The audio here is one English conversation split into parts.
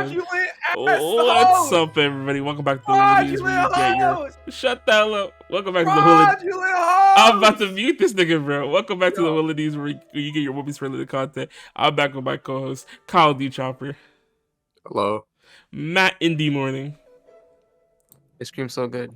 fraudulent ass What's host. up, everybody? Welcome back to the Hoolies where you get your Host. shut the hell up. Welcome back to the Hoolies. Fraudulent host. I'm about to mute this nigga, bro. Welcome back to the Yo. Hoolies where you get your OnePiece related content. I'm back with my co-host Kyle D Chopper, Hello. Matt Indie Morning, Ice cream so good.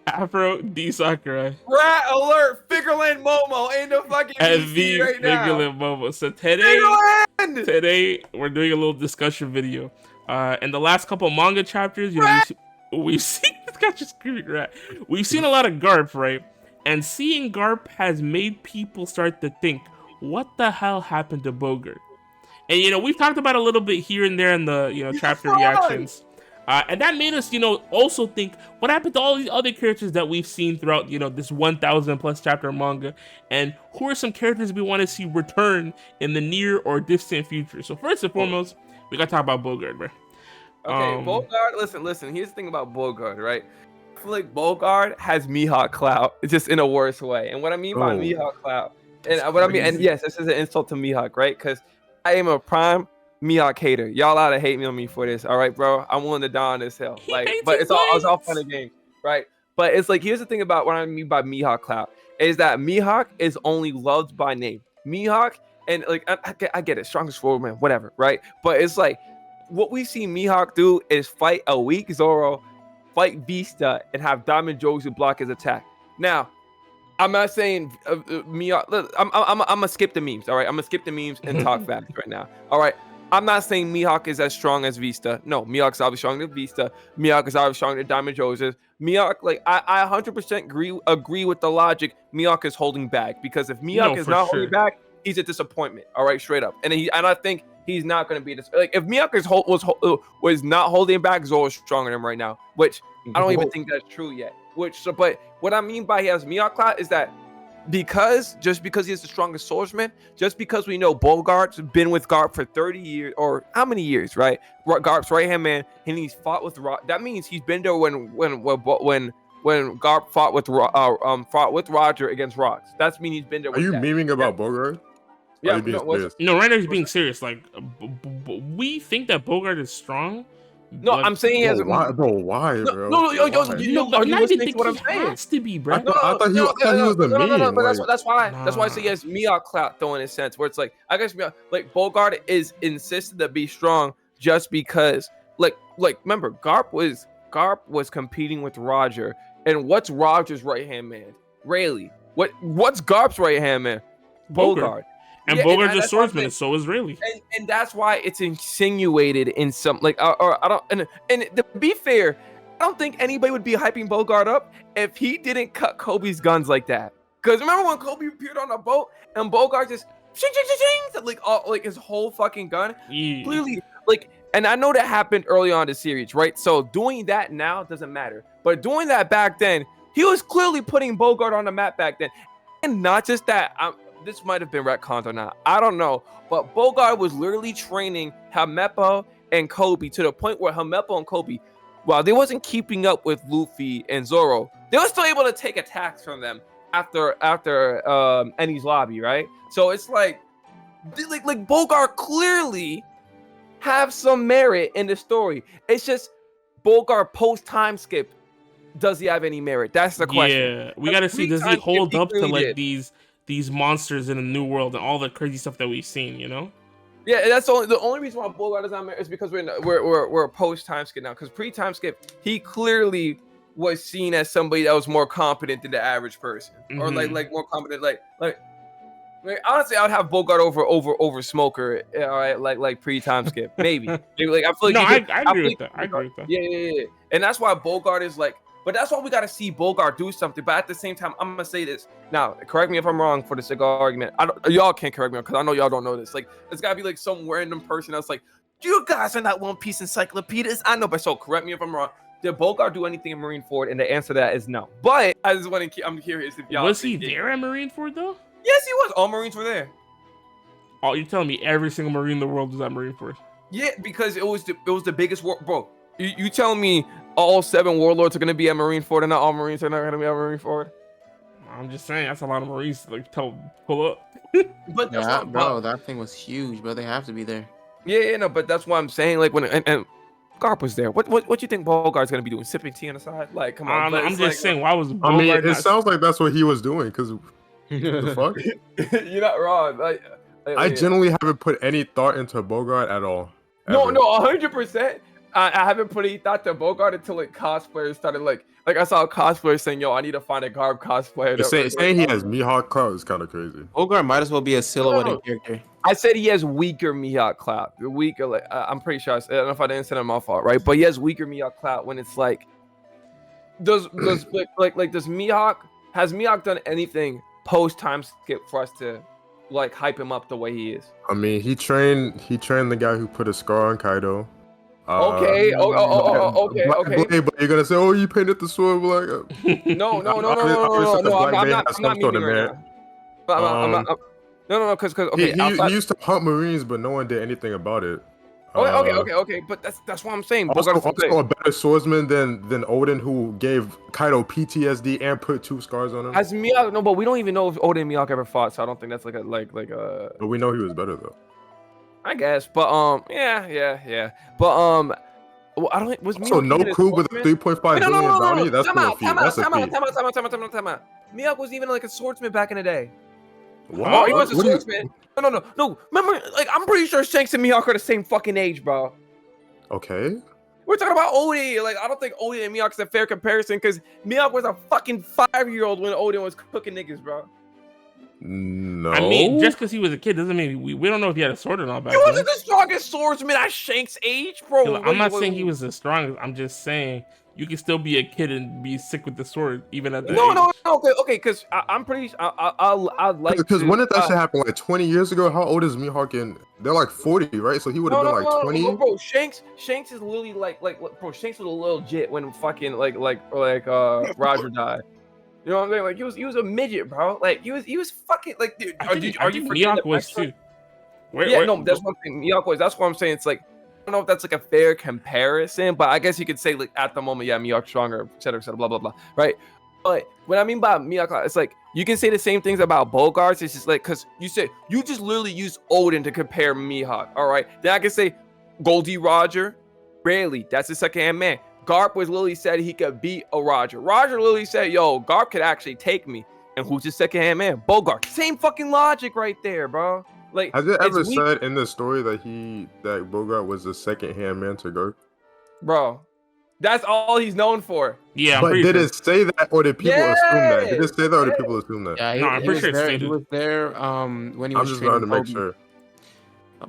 Afro D Sakurai, Rat alert. Figureland Momo in the fucking and VC the right now. Figureland Momo. So Figureland. today we're doing a little discussion video. In the last couple manga chapters, you know, we've seen this guy just screaming rat. We've seen a lot of Garp, right? And seeing Garp has made people start to think, what the hell happened to Bogard? And you know, we've talked about it a little bit here and there in the chapter reactions. And that made us, also think, what happened to all these other characters that we've seen throughout, this 1,000 plus chapter manga? And who are some characters we want to see return in the near or distant future? So first and foremost, we got to talk about Bogard, bro. Okay, Bogard, listen. Here's the thing about Bogard, right? I feel like Bogard has Mihawk clout, just in a worse way. And what I mean by Mihawk clout, yes, this is an insult to Mihawk, right? Because I am a prime Mihawk hater. Y'all oughta hate me on me for this, all right, bro? I'm willing to die on this hill. But it's all fun and games, right? But it's like, here's the thing about what I mean by Mihawk clout, is that Mihawk is only loved by name. Mihawk, and like, I get it, strongest swordman, whatever, right? But it's like, what we see Mihawk do is fight a weak Zoro, fight Vista, and have Diamond Jozu block his attack. Now, I'm not saying Mihawk. I'm gonna skip the memes. All right, I'm gonna skip the memes and talk fast right now. All right, I'm not saying Mihawk is as strong as Vista. No, Mihawk's obviously stronger than Vista. Mihawk is obviously stronger than Diamond Jozu. Mihawk, like I 100% agree with the logic. Mihawk is holding back because if Mihawk is not holding back, he's a disappointment. All right, straight up. And I think he's not going to be this. Like if Mihawk was not holding back, Zoro's stronger than him right now. Which I don't even think that's true yet. But what I mean by he has Mihawk clout is that just because he's the strongest swordsman, just because we know Bogart's been with Garp for 30 years or how many years, right? Garp's right hand man, and he's fought with that means he's been there when Garp fought with Roger against Rocks. That's mean he's been there. Are you memeing about Bogard? Yeah, no, right now he's being serious. Like, we think that Bogard is strong. No, I'm saying he has. Why, bro? Why, bro? No, are you listening to what I'm saying? Has to be, bro. I thought he was the meme. No, but that's why I say he has Mihawk clout, though, in a sense, where it's like, I guess like Bogard is insisted to be strong just because, like remember, Garp was competing with Roger, and what's Roger's right hand man? Rayleigh. What's Garp's right hand man? Bogard. And Bogart's a swordsman, and so is Rayleigh. And that's why it's insinuated in some or I don't. And to be fair, I don't think anybody would be hyping Bogard up if he didn't cut Kobe's guns like that. Because remember when Kobe appeared on a boat and Bogard just like his whole fucking gun clearly and I know that happened early on in the series, right? So doing that now doesn't matter, but doing that back then, he was clearly putting Bogard on the map back then, and not just that. This might have been retconned or not, I don't know, but Bogard was literally training Helmeppo and Kobe to the point where Helmeppo and Kobe, while they wasn't keeping up with Luffy and Zoro, they were still able to take attacks from them after Eni's lobby, right? So it's like Bogard clearly have some merit in the story. It's just Bogard post time skip. Does he have any merit? That's the question. Yeah, we gotta see. Does he hold up to like these monsters in the new world and all the crazy stuff that we've seen, Yeah, that's the only reason why Bogard is not merit is because we're post time skip now. Because pre time skip, he clearly was seen as somebody that was more competent than the average person, or like more competent. Like honestly, I would have Bogard over Smoker. All right, like pre time skip, maybe. Like I feel like I agree with that. I agree with that. Yeah, and that's why Bogard is like. But that's why we got to see Bogard do something. But at the same time, I'm going to say this. Now, correct me if I'm wrong for the cigar argument. Y'all can't correct me because I know y'all don't know this. Like, it's got to be like some random person that's like, you guys are not One Piece encyclopedias. I know, but so correct me if I'm wrong. Did Bogard do anything in Marineford? And the answer to that is no. But I just want to, I'm curious if y'all. Was he there at Marineford, though? Yes, he was. All Marines were there. Oh, you're telling me every single Marine in the world was at Marineford? Yeah, because it was the biggest war. Bro, you telling me all 7 warlords are going to be at Marineford and not all Marines are not going to be at Marineford? I'm just saying, that's a lot of Marines to pull up. But yeah, bro, that thing was huge, bro. They have to be there. Yeah, no, but that's what I'm saying. Like when and Garp was there. What you think Bogard's gonna be doing? Sipping tea on the side? Like, come on. I'm just saying, why was I mean, Bogard it not? sounds like that's what he was doing. Cause the fuck? You're not wrong. I genuinely haven't put any thought into Bogard at all. No, 100%. I haven't put any thought to Bogard until like cosplayers started like I saw cosplayers saying, "Yo, I need to find a Garb cosplayer." Saying he has Mihawk clout is kind of crazy. Bogard might as well be a silhouetted character. I said he has weaker Mihawk clout. Weaker, like I'm pretty sure. I don't know if I didn't say that my fault, right? But he has weaker Mihawk clout when it's like, does Mihawk has Mihawk done anything post time skip for us to like hype him up the way he is? I mean, he trained the guy who put a scar on Kaido. Okay. Okay. But you're gonna say, "Oh, you painted the sword black." No. I'm not meaning right now. No, because okay. He used to hunt Marines, but no one did anything about it. Okay. But that's what I'm saying. Also a better swordsman than Odin, who gave Kaido PTSD and put 2 scars on him. As Mihawk, no, but we don't even know if Odin and Mihawk ever fought, so I don't think that's like a. But we know he was better though. I guess, but yeah. But well, I don't. Was so no crew with a 3.5 billion bounty? That's time a feat. That's a feat. Time out. Mihawk was even like a swordsman back in the day. What? Oh, he was a swordsman. No. Remember, like I'm pretty sure Shanks and Mihawk are the same fucking age, bro. Okay. We're talking about Odin. Like I don't think Odin and Mihawk's a fair comparison because Mihawk was a fucking 5-year-old when Odin was cooking niggas, bro. No. I mean, just because he was a kid doesn't mean we don't know if he had a sword or not back then. He wasn't then. the strongest swordsman at Shanks' age, bro. I'm not saying he was the strongest. I'm just saying you can still be a kid and be sick with the sword even at that age. No. Okay. Because I'm pretty. I'd like. Because when did that shit happen? Like 20 years ago. How old is Mihawk? And they're like 40, right? So he would have been like 20. No, bro. Shanks is literally like bro. Shanks was a little jit when fucking Roger died. You know what I'm saying? Like he was a midget, bro. Like he was fucking like, dude. Are you Mihawk was too? No, that's one thing. Mihawk was. That's what I'm saying. It's like I don't know if that's like a fair comparison, but I guess you could say like at the moment, yeah, Mihawk's stronger, et cetera, blah blah blah, right? But what I mean by Mihawk, it's like you can say the same things about Bogarts. It's just like because you said you just literally use Odin to compare Mihawk. All right, then I can say Goldie Roger, Rayleigh. That's the second-hand man. Garp was literally said he could beat a Roger. Roger literally said, yo, Garp could actually take me. And who's his second-hand man? Bogard. Same fucking logic right there, bro. Like, has it ever said in the story that Bogard was the second-hand man to Garp? Bro, that's all he's known for. Yeah, but did it say that, or did people assume that? Did it say that, or did people assume that? Yeah, I'm pretty sure he was there when he was. I'm just trying to make sure.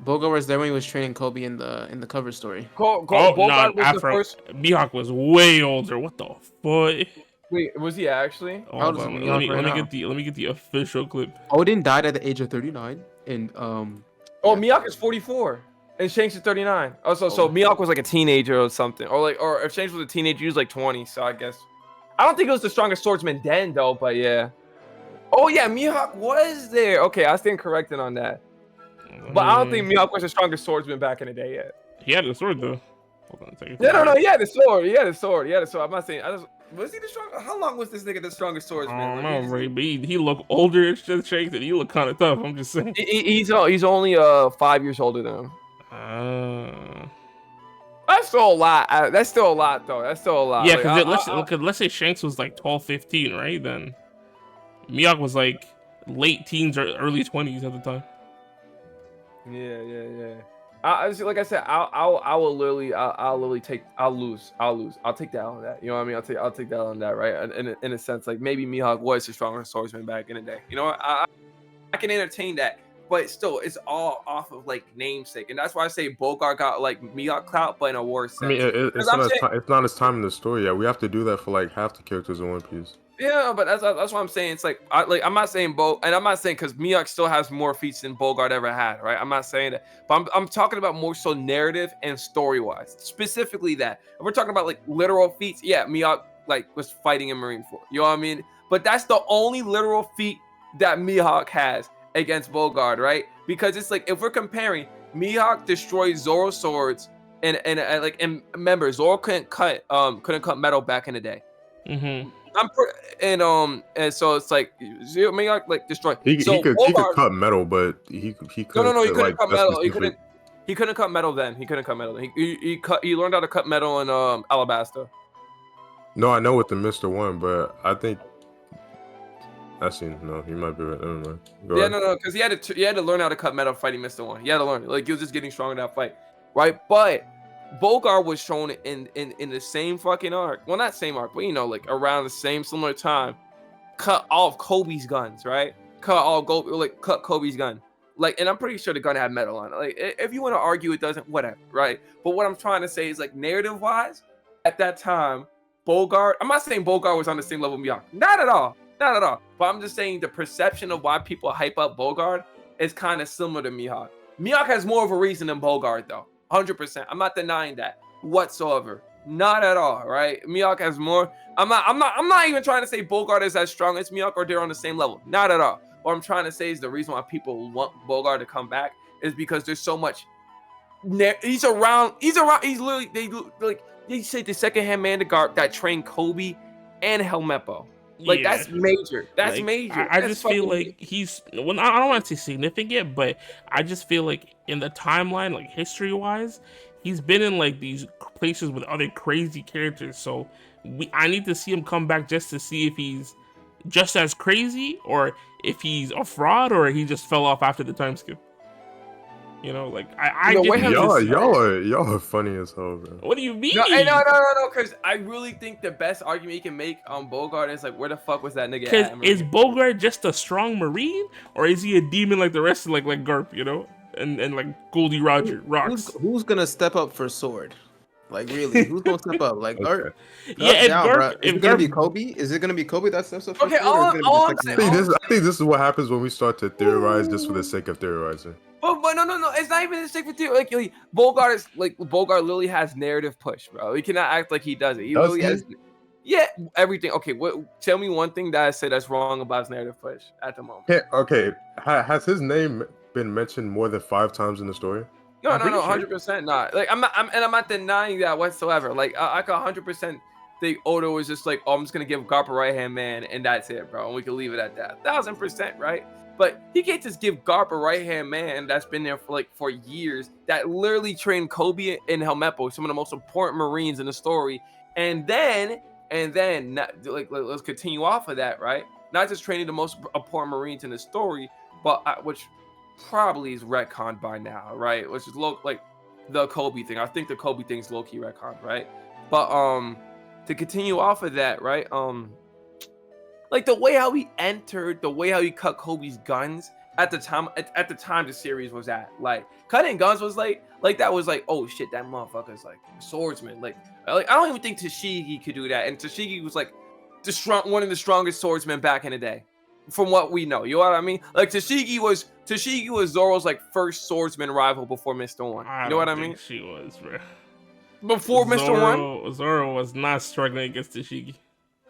Bogard was there when he was training Kobe in the cover story. Bogard was the first. Mihawk was way older. What the fuck? Wait, was he actually? Let me get the official clip. Odin died at the age of 39, and Mihawk is 44, and Shanks is 39. So Mihawk was like a teenager or something, or if Shanks was a teenager, he was like 20. So I guess I don't think it was the strongest swordsman then, though. But yeah. Oh yeah, Mihawk was there. Okay, I stand corrected on that. But I don't think Mihawk was the strongest swordsman back in the day yet. He had a sword though. Hold on a second. Yeah, no, he had the sword. He had the sword. I'm not saying. Was he the strongest? How long was this nigga the strongest swordsman? I don't know, Ray. But he looked older than Shanks, and he looked kind of tough. I'm just saying. He's only 5 years older than him. That's still a lot. That's still a lot, though. That's still a lot. Yeah, because let's say Shanks was like 12, 15, right? Then Mihawk was like late teens or early 20s at the time. Yeah. Like I said, I'll literally take. I'll lose. I'll take that on that. You know what I mean? I'll take that on that, right? In a sense, like maybe Mihawk was the strongest swordsman back in the day. You know what? I can entertain that, but still, it's all off of like namesake, and that's why I say Bogard got like Mihawk clout, but in a worse sense. I mean, it's not his time in the story yet. We have to do that for like half the characters in One Piece. Yeah, but that's what I'm saying. It's like I'm not saying and I'm not saying because Mihawk still has more feats than Bogard ever had, right? I'm not saying that, but I'm talking about more so narrative and story wise, specifically that. If we're talking about like literal feats, yeah, Mihawk like was fighting in Marineford, you know what I mean? But that's the only literal feat that Mihawk has against Bogard, right? Because it's like if we're comparing, Mihawk destroyed Zoro's swords, and remember Zoro couldn't cut metal back in the day. Mm-hmm. And so it's like Mihawk like destroy. He could cut metal, but he couldn't. No, he couldn't cut metal. He couldn't cut metal then. He couldn't cut metal. He learned how to cut metal in Alabasta. No, I know with the Mr. One, but I think actually no, he might be right. I don't know. Yeah, no, because he had to learn how to cut metal fighting Mr. One. He had to learn it. Like he was just getting stronger in that fight, right? But Bogard was shown in the same fucking arc. Well, not same arc, but you know, like around the same similar time. Cut all of Kobe's guns, right? Cut Kobe's gun. Like, and I'm pretty sure the gun had metal on it. Like, if you want to argue it doesn't, whatever, right? But what I'm trying to say is, like, narrative-wise, at that time, Bogard, I'm not saying Bogard was on the same level with Miyako. Not at all. But I'm just saying the perception of why people hype up Bogard is kind of similar to Mihawk. Mihawk has more of a reason than Bogard, though. 100%. I'm not denying that whatsoever. Not at all, right? Mihawk has more. I'm not even trying to say Bogard is as strong as Mihawk or they're on the same level. Not at all. What I'm trying to say is the reason why people want Bogard to come back is because there's so much. He's around. He's literally they say the second-hand man to guard that trained Kobe and Helmeppo. Like that's major. That's like, major. I just feel like he's. Well, I don't want to say significant, but I just feel like in the timeline, like history-wise, he's been in like these places with other crazy characters. So I need to see him come back just to see if he's just as crazy or if he's a fraud or he just fell off after the time skip. You know, like y'all are funny as hell, bro. What do you mean? No, because I really think the best argument you can make on Bogard is like, where the fuck was that nigga at? Because is Bogard just a strong marine or is he a demon like the rest of like Garp, you know, and like Goldie Roger rocks? Who's gonna step up for sword? Like really, who's gonna step up? Like Garp? Yeah, is it gonna be Kobe? Is it gonna be Kobe that steps up for sword? I think this is what happens when we start to theorize just for the sake of theorizing. But no, it's not even the sake of theory. Like Bogard literally has narrative push, bro. We cannot act like he doesn't. He really has. Yeah, everything. Okay, tell me one thing that I say that's wrong about his narrative push at the moment. Okay, has his name been mentioned more than 5 times in the story? No, 100% not. Like I'm not denying that whatsoever. Like I could 100% think Oda was just like, oh, I'm just gonna give Garp a right hand man and that's it, bro, and we can leave it at that. 1000%, right? But he can't just give Garp a right hand man that's been there for years that literally trained Kobe and Helmeppo, some of the most important Marines in the story, and then let's continue off of that, right? Not just training the most important Marines in the story, but which probably is retconned by now, right? Which is like the Kobe thing. I think the Kobe thing's low-key retconned, right? But to continue off of that, right? Like the way how he entered, the way how he cut Kobe's guns at the time the series was at, like cutting guns was like that was like, oh shit, that motherfucker's like a swordsman. Like I don't even think Tashigi could do that, and Tashigi was like one of the strongest swordsmen back in the day, from what we know. You know what I mean? Like Tashigi was Zoro's like first swordsman rival before Mr. One. You know what I mean? She was, bro. Before Mr. One, Zoro was not struggling against Tashigi.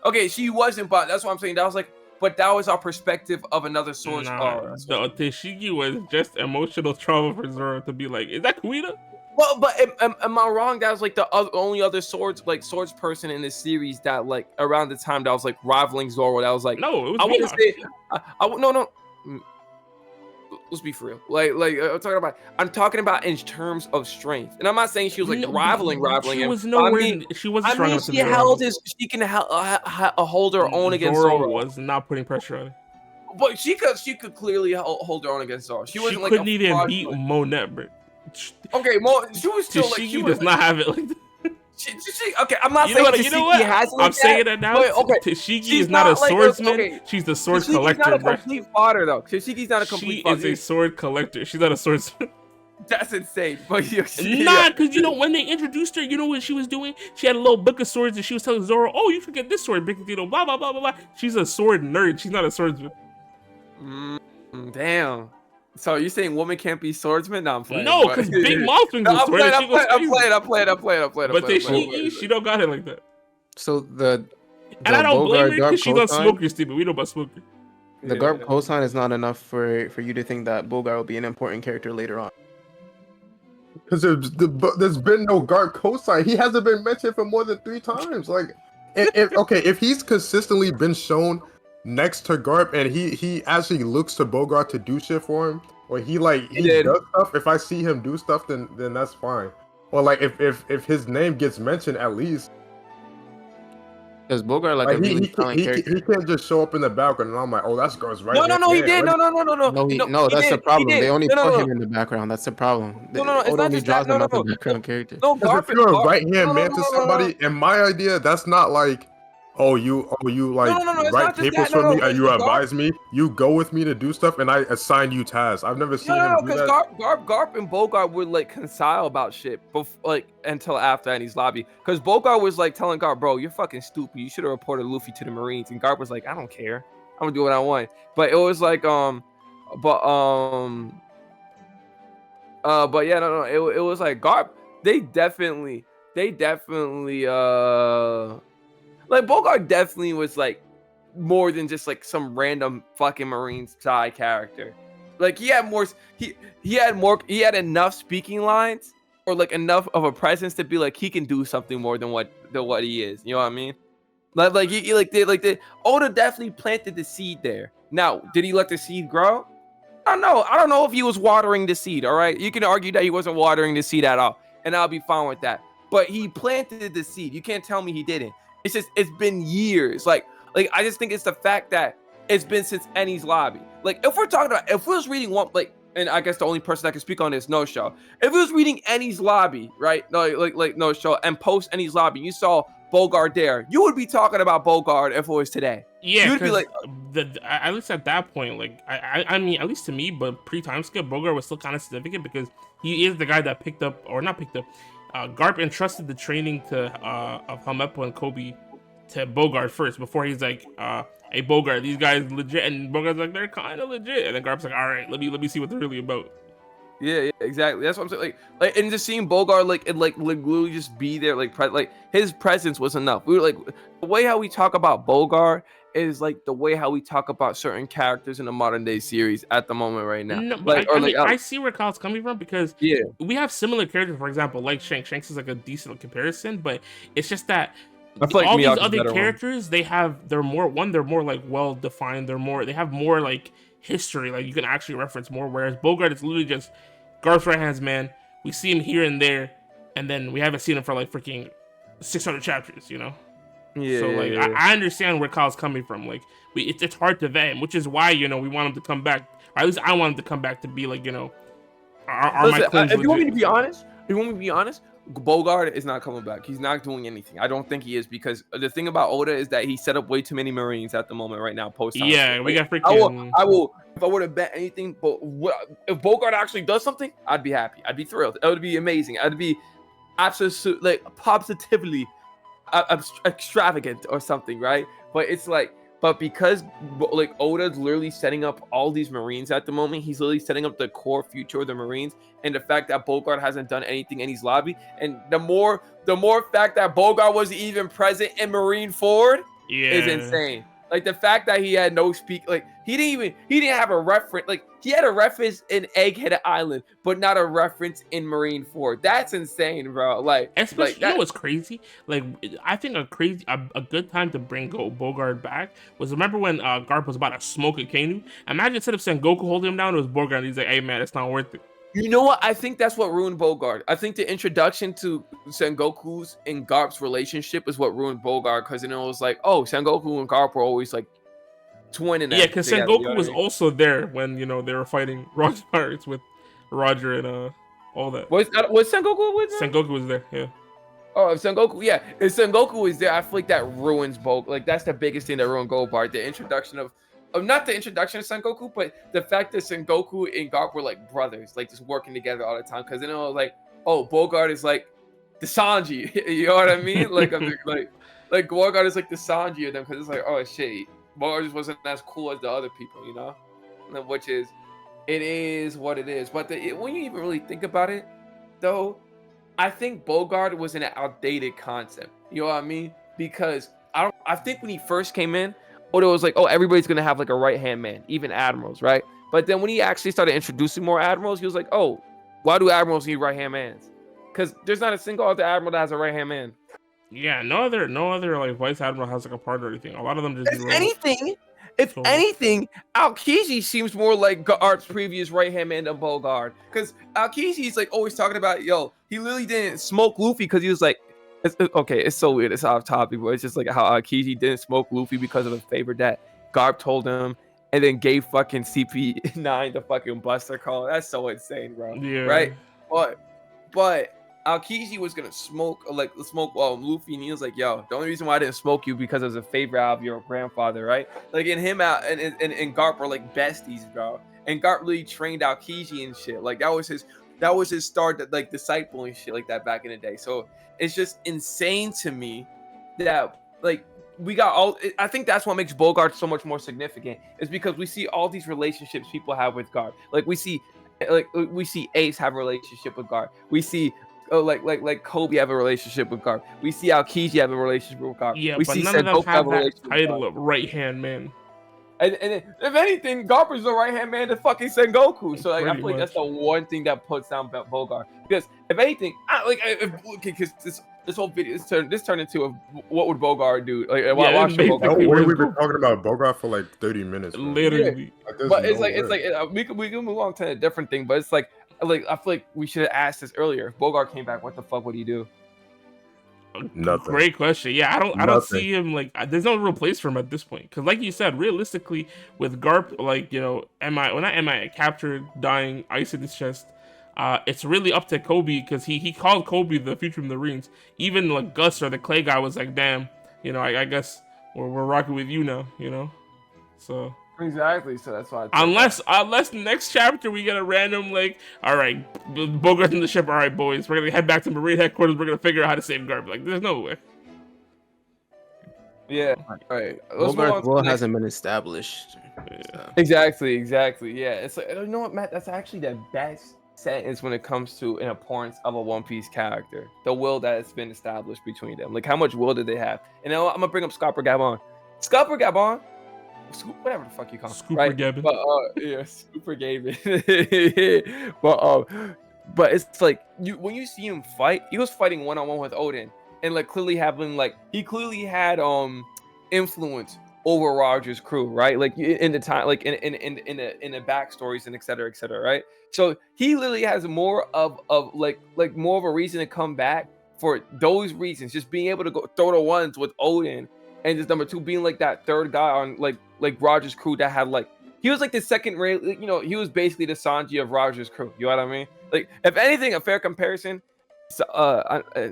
Okay, she wasn't, but that's what I'm saying. That was like, but that was our perspective of another source. Tashigi was just emotional trauma for Zoro to be like, is that Kuina? Well, but am I wrong? That was like the only other swords person in this series that like around the time that was like rivaling Zoro. That was like, no, it was I wouldn't say, no. Let's be for real. I'm talking about in terms of strength, and I'm not saying she was like rivaling she him. Was nowhere, she wasn't strong enough. She can hold her own against Zoro. Was not putting pressure on her. But she could clearly hold her own against Zoro. She couldn't even beat Monet, bro. Okay, she was still like she does not have it like that. Okay, I'm not saying Tashigi has it like I'm saying it now. Tashigi is not a swordsman. She's the sword collector. She's not a complete fodder, though. Tashigi's not a complete fodder. She is a sword collector. She's not a swordsman. That's insane. But because when they introduced her, you know what she was doing? She had a little book of swords, and she was telling Zoro, "Oh, you should get this sword, because blah blah blah blah blah." She's a sword nerd. She's not a swordsman. Damn. So you're saying women can't be swordsmen? No, I'm playing. No, because Big Mom swings a sword. I'm playing. But she don't got it like that. So and I don't blame her because she's on Smoker, Stephen. We know about Smoker. The Garp cosign is not enough for you to think that Bogard will be an important character later on. Because there's been no Garp cosign. He hasn't been mentioned for more than 3 times. Like, if he's consistently been shown next to Garp and he actually looks to Bogard to do shit for him, Where he did. does stuff. If I see him do stuff, then that's fine. Or like if his name gets mentioned at least. Because Bogard like a really talented character. He can't just show up in the background and I'm like, oh, that's Gar's right. No, he did. No. No, that's the problem. They only put him in the background. That's the problem. No, it's not just that. No, background character. No, if you're a right hand man to somebody, in my idea, that's not like, oh, you like write papers for me, and you advise me, you go with me to do stuff, and I assign you tasks. I've never seen him do that. Garp and Bogard would like reconcile about shit, until after Annie's lobby, because Bogard was like telling Garp, bro, you're fucking stupid. You should have reported Luffy to the Marines, and Garp was like, I don't care. I'm gonna do what I want. But it was like but yeah, no, it was like Garp. They definitely like Bogard definitely was like more than just like some random fucking Marines side character. Like he had enough speaking lines or like enough of a presence to be like he can do something more than what he is. You know what I mean? Oda definitely planted the seed there. Now, did he let the seed grow? I don't know if he was watering the seed. All right, you can argue that he wasn't watering the seed at all, and I'll be fine with that. But he planted the seed. You can't tell me he didn't. It's just it's been years. Like I just think it's the fact that it's been since Ennie's lobby. Like if we was reading one and I guess the only person that can speak on this, No Show. If we was reading Ennie's lobby, right? No, like No Show, and post Ennie's lobby, you saw Bogard there. You would be talking about Bogard if it was today. Yeah, you'd be like, at least at that point, like I mean, at least to me, but pre-time skip, Bogard was still kind of significant because he is the guy that Garp entrusted the training of Helmeppo and Kobe to Bogard first before he's like, hey Bogard, these guys legit, and Bogard's like, they're kind of legit, and then Garp's like, all right, let me see what they're really about. Yeah, exactly. That's what I'm saying. Like, and just seeing Bogard literally just be there, like his presence was enough. We were like, the way how we talk about Bogard is like the way how we talk about certain characters in the modern day series at the moment right now. No, but I see where Kyle's coming from because we have similar characters. For example, like Shanks is like a decent comparison, but it's just that all these other characters they're more like well defined. They have more like history, like you can actually reference more. Whereas Bogard is literally just Garth's right hands man. We see him here and there, and then we haven't seen him for like freaking 600 chapters, you know. Yeah. So like I understand where Kyle's coming from. Like it's hard to vet him, which is why we want him to come back. Or at least I want him to come back to be like if you want me to be honest, Bogard is not coming back. He's not doing anything. I don't think he is because the thing about Oda is that he set up way too many Marines at the moment right now. We got freaking. I will. If I were to bet anything, but if Bogard actually does something, I'd be happy. I'd be thrilled. It would be amazing. I'd be absolutely positively extravagant or something, right? But because like Oda's literally setting up all these Marines at the moment, he's literally setting up the core future of the Marines, and the fact that Bogard hasn't done anything in his lobby, and the more fact that Bogard wasn't even present in Marine Ford is insane. Like the fact that he had no like he didn't have a reference. Like he had a reference in Egghead Island, but not a reference in Marine Ford. That's insane, bro. Like, especially you know what's crazy? Like I think a good time to bring Bogard back was remember when Garp was about to smoke a Kainu. Imagine instead of Sengoku holding him down, it was Bogard. And he's like, hey man, it's not worth it. You know what? I think that's what ruined Bogard. I think the introduction to Sengoku's and Garp's relationship is what ruined Bogard, because it was like, oh, Sengoku and Garp were always like twinning. Yeah, because Sengoku was also there when they were fighting Rock Pirates with Roger and all that. Was Sengoku with them? Sengoku was there, yeah. Oh, if Sengoku is there, I feel like that ruins Bogard. Like that's the biggest thing that ruined Bogard. The introduction of not the introduction of Sengoku, but the fact that Sengoku and Garp were like brothers, like just working together all the time. Because then it was like, oh, Bogard is like the Sanji, you know what I mean? Like Bogard is like the Sanji of them, because it's like, oh shit, Bogard just wasn't as cool as the other people, you know? Which is, it is what it is. But when you even really think about it, though, I think Bogard was an outdated concept. You know what I mean? Because I think when he first came in, Oda was like, oh, everybody's going to have like a right-hand man, even admirals, right? But then when he actually started introducing more admirals, he was like, oh, why do admirals need right-hand mans? Because there's not a single other admiral that has a right-hand man. Yeah, no other like vice admiral has like a part or anything. A lot of them just if If So- anything, Aokiji seems more like Garp's previous right hand man than Bogard, because Aokiji's like always talking about, yo, he literally didn't smoke Luffy because he was like, okay, it's so weird, it's off topic, but it's just like how Aokiji didn't smoke Luffy because of a favor that Garp told him, and then gave fucking CP9 the fucking Buster Call. That's so insane, bro. Yeah. Right? But Aokiji was gonna smoke Luffy, and he was like, yo, the only reason why I didn't smoke you because it was a favor out of your grandfather, right? Like, and him out and Garp were like besties, bro. And Garp really trained Aokiji and shit. Like, that was his start, that like disciple and shit like that back in the day. So it's just insane to me that like we got all. I think that's what makes Bogard so much more significant, is because we see all these relationships people have with Garp. Like we see Ace have a relationship with Garp. We see like Kobe have a relationship with Garp. We see Aokiji have a relationship with Garp. Yeah, we but see none of them Sengoku have a that relationship with title Garp. of right hand man. And if anything, Garp is the right hand man to fucking Sengoku. So like, I Pretty feel like that's much. the one thing that puts down Bogard. Because if anything, because this whole video this turned into a what would Bogard do? Like, Yeah, watch basically, Bogard. No way where's we've been Bogard? talking about Bogard for like 30 minutes. Man. Literally. Like, there's But it's no like way. we can move on to a different thing. But it's like I feel like we should have asked this earlier. If Bogard came back, what the fuck would he do? Nothing. Great question. Yeah, I don't Nothing. see him like. There's no real place for him at this point. Because like you said, realistically, with Garp, like MI captured, dying, ice in his chest. It's really up to Kobe, because he called Kobe the future Marines. Even like Gus or the Clay guy was like, damn, I guess we're rocking with you now, So Exactly. So that's why. unless next chapter we get a random like, all right, Bogart's in the ship. All right, boys, we're gonna head back to Marine headquarters. We're gonna figure out how to save Garp. Like, there's no way. Yeah. All right. Let's move on Bogart's to role the next- hasn't been established. So. Exactly. Yeah. It's like, you know what, Matt? That's actually the best sentence when it comes to an importance of a One Piece character. The will that has been established between them. Like, how much will did they have? And now I'm gonna bring up Scopper Gaban. Scopper Gaban, whatever the fuck you call him, Scooper right? Gaban. But yeah, Scooper Gaban. but it's like when you see him fight, he was fighting one-on-one with Odin, and like clearly he clearly had influence over Roger's crew, right? Like in the time, like in the backstories and et cetera, right? So he literally has more of like more of a reason to come back for those reasons, just being able to go throw the ones with Odin, and just number two being like that third guy on like Roger's crew that had like, he was like the second rate, he was basically the Sanji of Roger's crew. You know what I mean? Like, if anything, a fair comparison. So,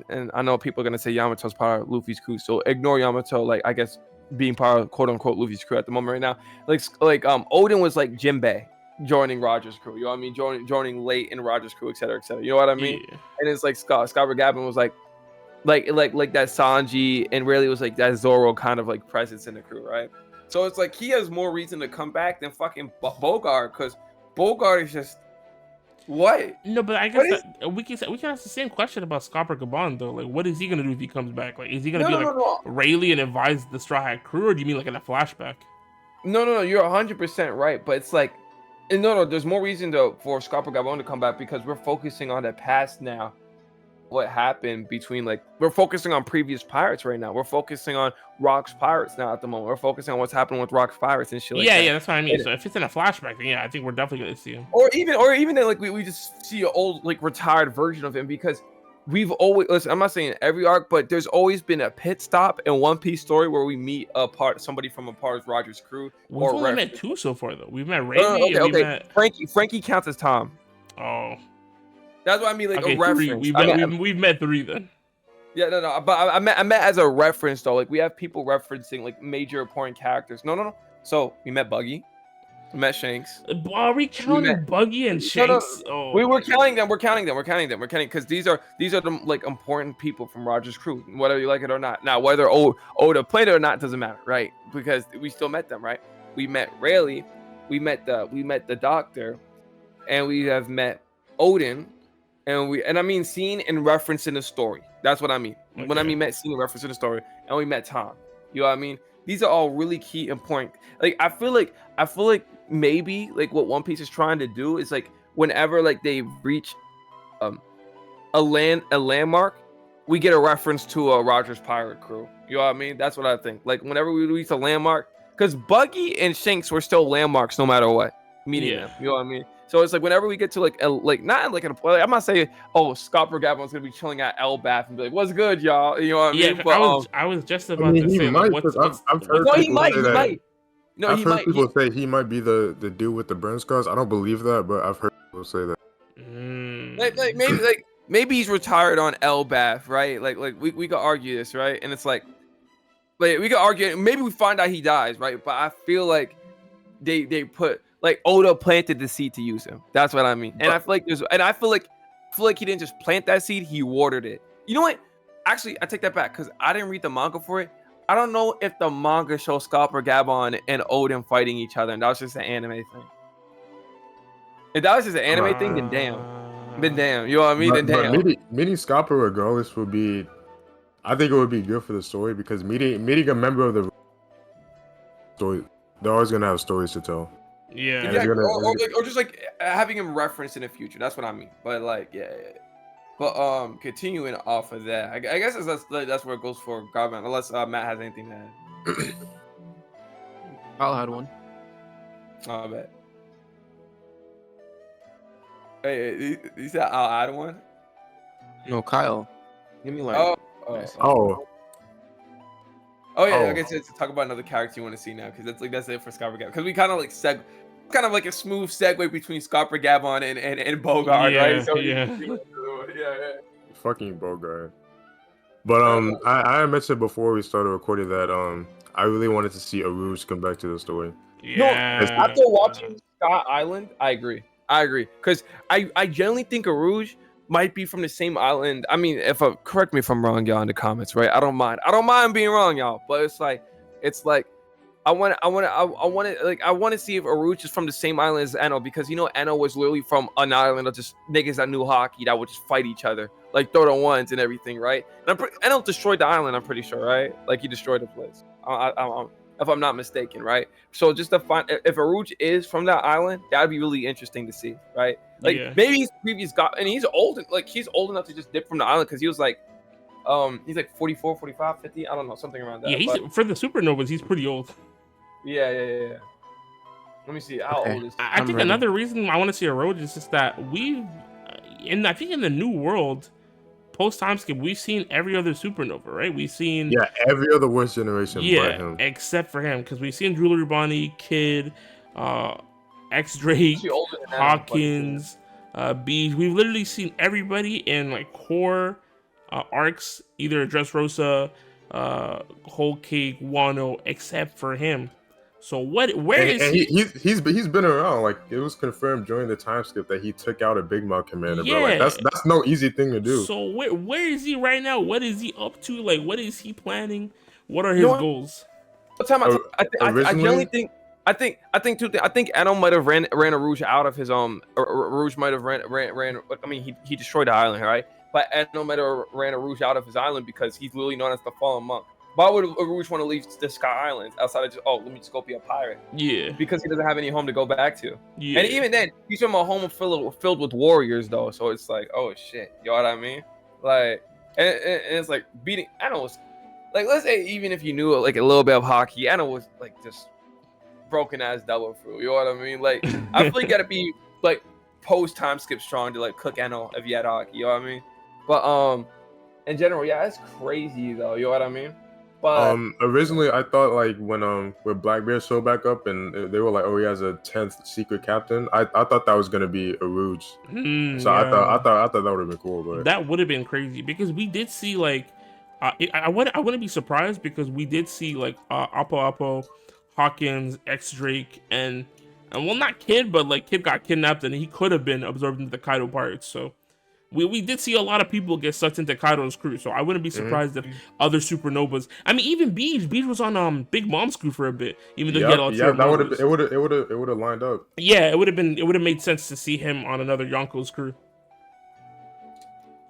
and I know people are gonna say Yamato's part of Luffy's crew, so ignore Yamato. Like, I guess being part of quote unquote Luffy's crew at the moment right now. Like Odin was like Jinbei joining Roger's crew. You know what I mean? Joining late in Roger's crew, et cetera, et cetera. You know what I mean? Yeah. And it's like Scopper Gaban was like that Sanji, and really was like that Zoro kind of like presence in the crew, right? So it's like he has more reason to come back than fucking Bogard, because Bogard is just what? No, but I guess we can ask the same question about Scopper Gaban though. Like, what is he gonna do if he comes back? Like, is he gonna No. Rayleigh and advise the Straw Hat crew, or do you mean like in a flashback? No, you're 100% right, but it's like, and no, there's more reason for Scopper Gaban to come back, because we're focusing on the past now. What happened between, like, we're focusing on previous pirates right now. We're focusing on Rock's pirates now at the moment. We're focusing on what's happening with Rock's pirates and shit. Yeah, that's what I mean. So if it's in a flashback, then yeah, I think we're definitely gonna see him. Or even then, like we just see an old like retired version of him, because we've always, listen, I'm not saying every arc, but there's always been a pit stop in One Piece story where we meet somebody from a part of Roger's crew. We've only met two so far though. We've met Rayleigh and we met Frankie counts as Tom. Oh. That's what I mean, like a reference. We've met three then. Yeah, no, but I meant as a reference though. Like, we have people referencing like major important characters. No. So we met Buggy, we met Shanks. Are we counting Buggy and Shanks? No. We're counting them. We're counting because these are the like important people from Roger's crew, whether you like it or not. Now, whether Oda played it or not doesn't matter, right? Because we still met them, right? We met Rayleigh, we met the Doctor, and we have met Odin. And I mean seen and referenced in the story. That's what I mean. Okay. When I mean met, seen and referenced in the story, and we met Tom. You know what I mean? These are all really key and point. Like, I feel like maybe like what One Piece is trying to do is like whenever like they reach a landmark, we get a reference to a Roger's pirate crew. You know what I mean? That's what I think. Like, whenever we reach a landmark, because Buggy and Shanks were still landmarks no matter what. Meeting them, you know what I mean? So it's like whenever we get to like not like I'm not saying Scopper Gaban's gonna be chilling at Elbath and be like, "What's good, y'all?" You know what I mean? But I was just about to say, might, like, I've heard he might. No, I've he heard might. people say he might be the dude with the burn scars. I don't believe that, but I've heard people say that. Maybe he's retired on Elbath, right? Like we could argue this, right? And it's like we could argue. Maybe we find out he dies, right? But I feel like they put like Oda planted the seed to use him. That's what I mean. And I feel like he didn't just plant that seed; he watered it. You know what? Actually, I take that back because I didn't read the manga for it. I don't know if the manga shows Scopper Gaban and Odin fighting each other, and that was just an anime thing. If that was just an anime thing, then damn. You know what I mean? Then damn. Meeting Scopper regardless would be, I think it would be good for the story because meeting a member of the story, they're always gonna have stories to tell. Yeah. Exactly. Or just like having him referenced in the future. That's what I mean. But like, yeah. But continuing off of that, I guess that's where it goes for Gaban, unless Matt has anything to add. Kyle had one. Oh, I bet. Hey, you said I'll add one? No, Kyle. Give me like. Oh, yeah. I guess to talk about another character you want to see now, because that's it for Scopper Gaban. Because we kind of like kind of like a smooth segue between Scopper Gaban and Bogard, right? So yeah. Fucking Bogard. But I mentioned before we started recording that I really wanted to see Urouge come back to the story. Yeah. No, after watching Scott Island, I agree. Because I generally think Urouge might be from the same island. I mean, correct me if I'm wrong, y'all, in the comments, right? I don't mind being wrong, y'all. But it's like I want to see if Urouge is from the same island as Eno, because Eno was literally from an island of just niggas that knew hockey that would just fight each other, like throw the ones and everything, right? And Eno destroyed the island, I'm pretty sure, right? Like he destroyed the place. If I'm not mistaken, right? So just to find if Urouge is from that island, that'd be really interesting to see, right? Like maybe his previous and he's old enough to just dip from the island because he was like, he's like 44, 45, 50, I don't know, something around that. Yeah, for the supernovas, he's pretty old. Yeah. Let me see how old is he? I think another reason I want to see Urouge is just that I think in the new world, post time skip, we've seen every other supernova, right? We've seen every other worst generation, but him. Except for him, because we've seen Jewelry Bonnie, Kid, X Drake, Hawkins, Beige. We've literally seen everybody in like core arcs, either Dressrosa, Whole Cake, Wano, except for him. So where is he? He's been around. Like it was confirmed during the time skip that he took out a Big Mouth commander. Bro. Like that's no easy thing to do. So where is he right now? What is he up to? Like what is he planning? What are his goals? I generally think I think two things. I think Eno might have ran Urouge out of his Urouge might have ran. I mean he destroyed the island, right? But Eno might have ran Urouge out of his island because he's literally known as the Fallen Monk. Why would Urouge want to leave the Sky Islands outside of just, let me just go be a pirate? Yeah. Because he doesn't have any home to go back to. Yeah. And even then, he's from a home filled with warriors, though. So it's like, oh, shit. You know what I mean? Like, and it's like beating, I know, like, let's say even if you knew like a little bit of hockey, Eno was like just broken ass double through. You know what I mean? Like, I feel you got to be like post time skip strong to like cook Eno if you had hockey. You know what I mean? But in general, yeah, it's crazy, though. You know what I mean? But originally I thought like when Black Bear showed back up and they were like, oh, he has a 10th secret captain. I thought that was gonna be Urouge. So yeah. I thought that would have been cool, but that would have been crazy because we did see like I wouldn't be surprised because we did see like Apo, Hawkins, X Drake, and well, not Kid, but like Kid got kidnapped and he could have been absorbed into the Kaido pirates. So we did see a lot of people get sucked into Kaido's crew, so I wouldn't be surprised if other supernovas. I mean, even Beige was on Big Mom's crew for a bit, even though he had all that would have lined up. Yeah, it would have made sense to see him on another Yonko's crew,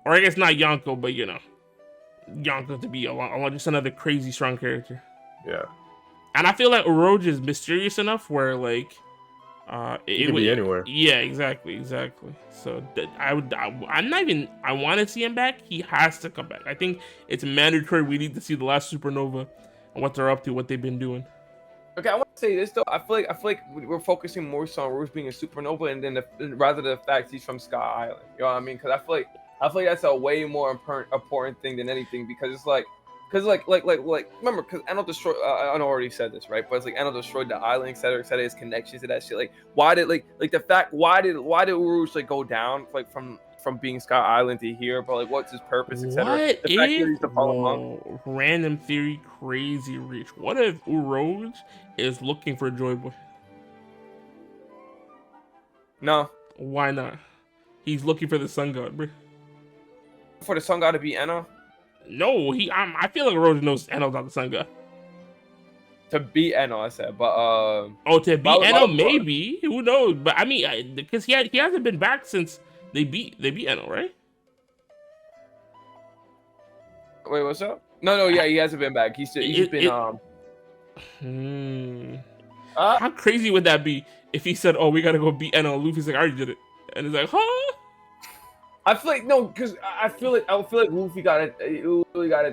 or I guess not Yonko, but Yonko to be along just another crazy strong character. Yeah, and I feel like Urouge is mysterious enough where like. It could be anywhere. Yeah, exactly. So I want to see him back. He has to come back. I think it's mandatory. We need to see the last supernova and what they're up to, what they've been doing. Okay, I want to say this though. I feel like we're focusing more so on Urouge being a supernova, and then rather than the fact he's from Sky Island. You know what I mean? Because I feel like that's a way more important thing than anything. Because it's like, remember, because Eno destroyed. I already said this, right? But it's like Eno destroyed the island, etc., etc. His connections to that shit. Like, why did the fact? Why did Urouge like go down like from being Sky Island to here? But like, what's his purpose, etc. What The fact that he's the fallen monk. Random theory, crazy reach. What if Urouge is looking for Joy Boy? No. Why not? He's looking for the sun god, bro. For the sun god to be Eno? No, I feel like Urouge knows Eno's not the sun god. To be Eno, I said, but oh, to be Eno, maybe. Who knows? But I mean, because he hasn't been back since they beat Eno, right? Wait, what's up? No, yeah, he hasn't been back. He's been How crazy would that be if he said, "Oh, we gotta go beat Eno"? Luffy's like, "I already did it," and he's like, "Huh?" I feel like no, because I feel like Luffy gotta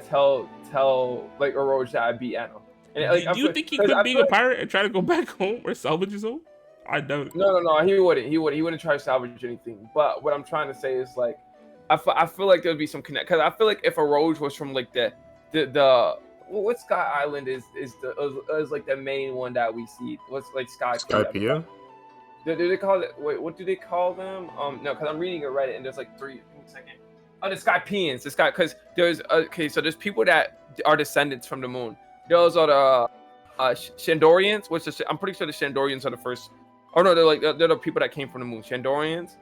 tell like Urouge that I beat Eno. And, like, do you think he could be a pirate and try to go back home or salvage his own? I doubt it. No, he wouldn't. He wouldn't try to salvage anything. But what I'm trying to say is like, I feel like there'd be some connect. Because I feel like if Urouge was from like the what Sky Island is like the main one that we see. What's like Skypiea? Do they call it? Wait, what do they call them? No, because I'm reading a Reddit and there's like 1 second. Oh, the Skypeans. Because there's so there's people that are descendants from the moon. Those are the Shandorians, which is, I'm pretty sure the Shandorians are the first. Oh no, they're the people that came from the moon. Shandorians,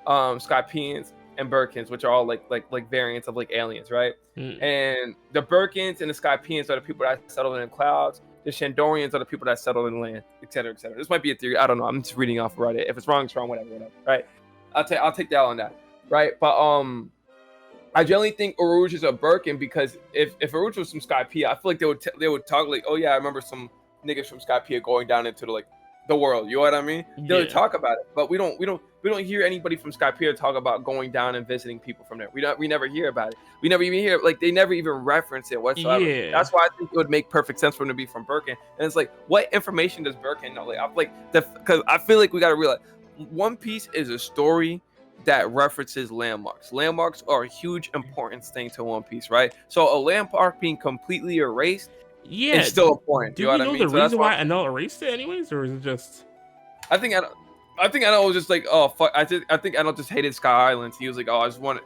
Skypeans, and Birkins, which are all like variants of like aliens, right? And the Birkins and the Skypeans are the people that settled in clouds. The Shandorians are the people that settled in land, etc., etc. This might be a theory. I don't know. I'm just reading off Reddit. If it's wrong, it's wrong. Whatever. Right? I'll take that on that. Right? But I generally think Urouge is a Birkin because if Urouge was from Skypiea, I feel like they would talk like, oh yeah, I remember some niggas from Skypiea going down into the world. You know what I mean? They would talk about it, but we don't hear anybody from Skypiea talk about going down and visiting people from there. We never hear about it. We never even hear they never even reference it whatsoever. Yeah. That's why I think it would make perfect sense for them to be from Birkin. And it's like, what information does Birkin know? Because I feel like we gotta realize One Piece is a story that references landmarks. Landmarks are a huge importance thing to One Piece, right? So a landmark being completely erased is still important. Do you know the reason why Eno erased it anyways, or is it just? I think Eno was just like, oh fuck. I think Eno just hated Sky Islands. He was like, oh, I just want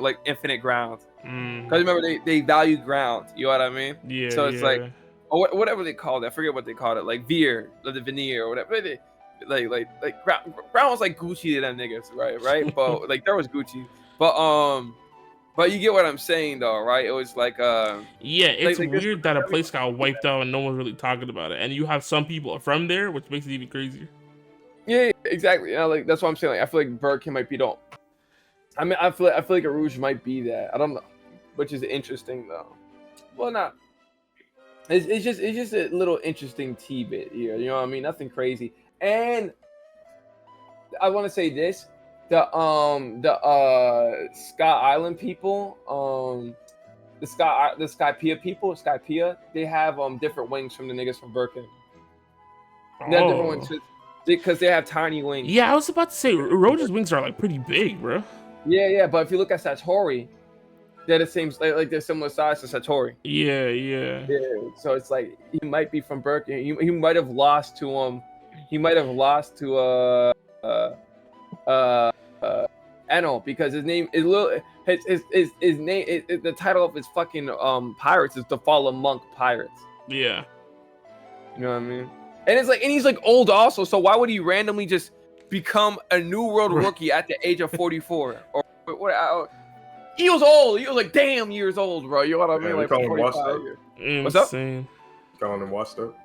like infinite ground. Because remember they value ground. You know what I mean? Yeah. So it's like, or whatever they called it. I forget what they called it. Like the veneer or whatever. Like ground was like Gucci to them niggas, right? But like there was Gucci, but you get what I'm saying though, right? It was like it's weird that a place got wiped out and no one's really talking about it, and you have some people from there, which makes it even crazier. Yeah, exactly. Like that's what I'm saying. Like I feel like Birkin might be don't. I mean, I feel like Urouge might be that. I don't know, which is interesting though. Well, not. It's just a little interesting tidbit here. You know what I mean? Nothing crazy. And I want to say this: the Sky Island people, the Skypiea people, Skypiea, they have different wings from the niggas from Birkin. They have different wings because they have tiny wings. Yeah, I was about to say Urouge's wings are like pretty big, bro. Yeah, but if you look at Satori, they're the same, like they're similar size to Satori. Yeah. So it's like he might be from Birkin. He might have lost to Eno because his name is his name is the title of his fucking pirates is the Fallen Monk Pirates. Yeah. You know what I mean? And it's like, and he's like old also, so why would he randomly just become a New World rookie at the age of 44? Or what? He was old. He was like damn years old, bro. You know what I mean? Like 45 years. What's up? Calling him washed up.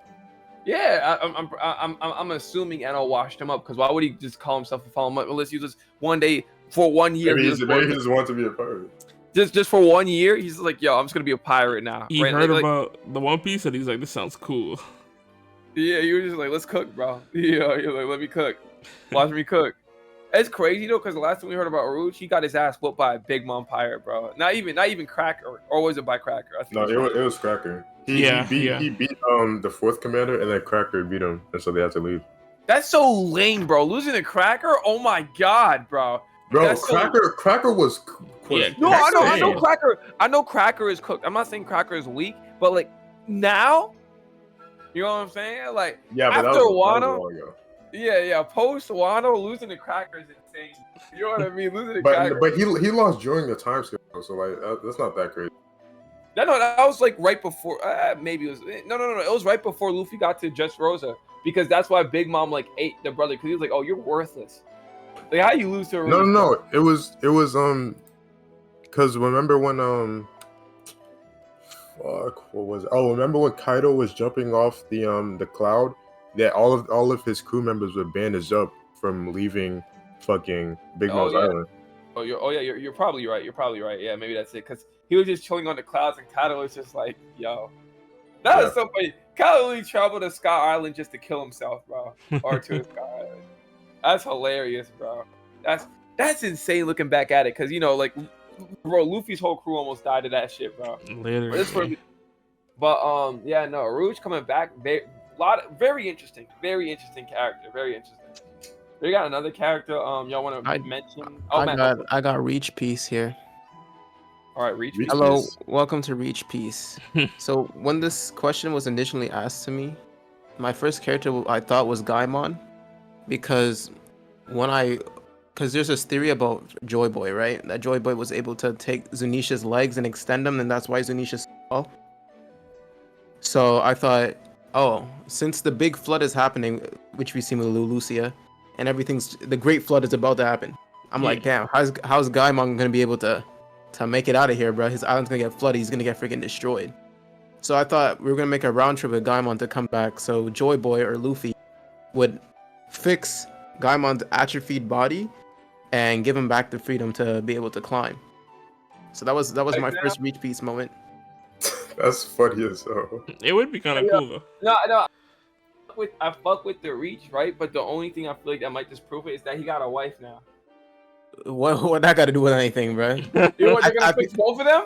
Yeah, I'm assuming Eno washed him up because why would he just call himself a Fallen Monk unless he just one day for 1 year? Maybe he just wants to be a pirate. Just for 1 year, he's like, yo, I'm just gonna be a pirate now. He heard about the One Piece and he's like, this sounds cool. Yeah, you were just like, let's cook, bro. Yeah, you're like, let me cook. Watch me cook. It's crazy though, because the last time we heard about Urouge, he got his ass whooped by a Big Mom Pirate, bro. Not even Cracker, or was it by Cracker? I think No, it was Cracker. He beat the fourth commander, and then Cracker beat him, and so they had to leave. That's so lame, bro. Losing to Cracker? Oh my god, bro. Bro, Cracker was Yeah, no, I know Cracker. I know Cracker is cooked. I'm not saying Cracker is weak, but like now, you know what I'm saying? Like but after Wano, yeah, post Wano, losing to Cracker is insane. You know what I mean? Losing to Cracker. But he lost during the time skip, so like that's not that crazy. No, that was like right before. Maybe it was no. It was right before Luffy got to Just Rosa, because that's why Big Mom like ate the brother, because he was like, "Oh, you're worthless." Like, how you lose to a No. It was because remember when what was it? Oh, remember when Kaido was jumping off the cloud? That all of his crew members were bandaged up from leaving fucking Big Mom's island. You're probably right. Yeah, maybe that's it. Because he was just chilling on the clouds, and Kaido was just like, "Yo, that was so funny." Kaido really traveled to Sky Island just to kill himself, bro, or to Sky Island. That's hilarious, bro. That's insane looking back at it, because like, bro, Luffy's whole crew almost died to that shit, bro. Literally. But Urouge coming back, very interesting character, very interesting. They got another character. Y'all want to mention? I got Reach Piece here. All right, Reach Piece. Hello, welcome to Reach Piece. So when this question was initially asked to me, my first character I thought was Gaimon, because there's this theory about Joy Boy, right? That Joy Boy was able to take Zunisha's legs and extend them, and that's why Zunisha's small. So I thought, oh, since the big flood is happening, which we see with Lucia, and the great flood is about to happen. I'm like, damn, how's Gaimon gonna be able to make it out of here, bro? His island's gonna get flooded. He's gonna get freaking destroyed. So I thought we were gonna make a round trip with Gaimon to come back, so Joy Boy or Luffy would fix Gaimon's atrophied body and give him back the freedom to be able to climb. So that was my first Reach Piece moment. That's funny as hell. It would be kind of cool though. No. I fuck with the Reach, right? But the only thing I feel like that might disprove it is that he got a wife now. What that got to do with anything, bro? You know what, they're gonna fix both of them?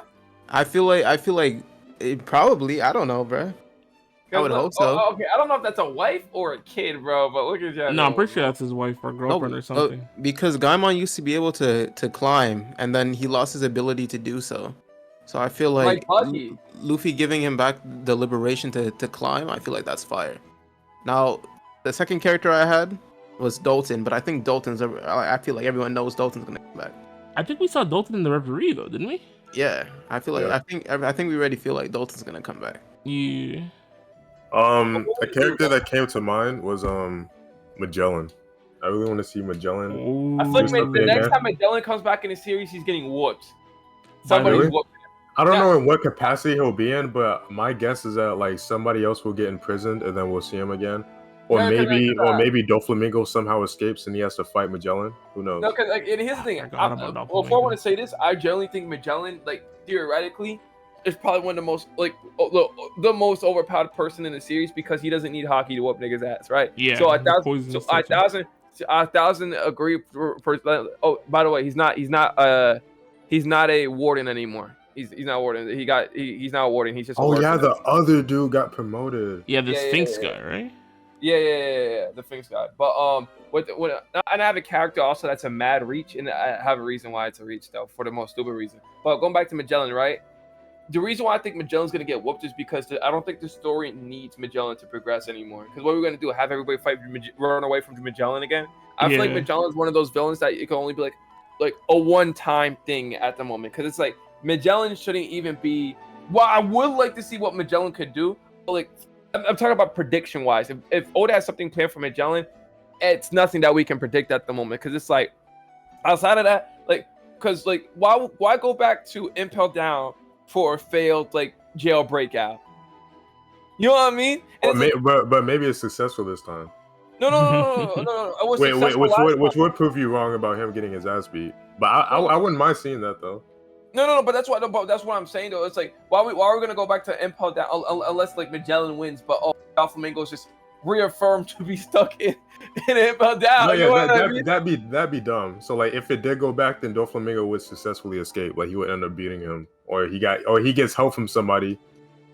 I feel like it probably. I don't know, bro. I would hope so. Okay, I don't know if that's a wife or a kid, bro. But look at that. No, I'm pretty sure that's his wife or girlfriend or something. Because Gaimon used to be able to climb, and then he lost his ability to do so. So I feel like Luffy giving him back the liberation to climb, I feel like that's fire. Now, the second character I had was Dalton, but I think I feel like everyone knows Dalton's gonna come back. I think we saw Dalton in the referee though, didn't we? Yeah, I feel like I think we already feel like Dalton's gonna come back. Yeah. A character that came to mind was Magellan. I really want to see Magellan. Ooh. I feel like the next time Magellan comes back in the series, he's getting whooped. Somebody's whooping him. I don't know in what capacity he'll be in, but my guess is that like somebody else will get imprisoned and then we'll see him again. Or maybe Doflamingo somehow escapes and he has to fight Magellan. Who knows? No, because like, and here's the thing. Before I want to say this, I generally think Magellan, like theoretically, is probably one of the most the most overpowered person in the series, because he doesn't need hockey to whoop niggas' ass, right? Yeah. So 1,000 agree. Oh, by the way, he's not a warden anymore. He's not a warden. He's not a warden. He's just. The other dude got promoted. Yeah, the Sphinx guy, right? Yeah, the Sphinx guy. But and I have a character also that's a mad reach, and I have a reason why it's a reach though, for the most stupid reason. But going back to Magellan, right? The reason why I think Magellan's gonna get whooped is because I don't think the story needs Magellan to progress anymore. Because what we're gonna do, have everybody run away from Magellan again? I feel like Magellan's one of those villains that it can only be like a one-time thing at the moment. Because it's like Magellan shouldn't even be. Well, I would like to see what Magellan could do. But like, I'm talking about prediction-wise. If Oda has something planned for Magellan, it's nothing that we can predict at the moment. Because it's like, outside of that, like, because like, why go back to Impel Down for a failed like jail breakout? You know what I mean? But maybe it's successful this time. No. Which would prove you wrong about him getting his ass beat. But I wouldn't mind seeing that though. No. But that's what I'm saying though. It's like why are we gonna go back to Impel Down unless like Magellan wins? But Doflamingo's just reaffirmed to be stuck in Impel Down. No, You know what I yeah, mean? that'd be dumb. So like, if it did go back, then Doflamingo would successfully escape. Like he would end up beating him, or he gets help from somebody,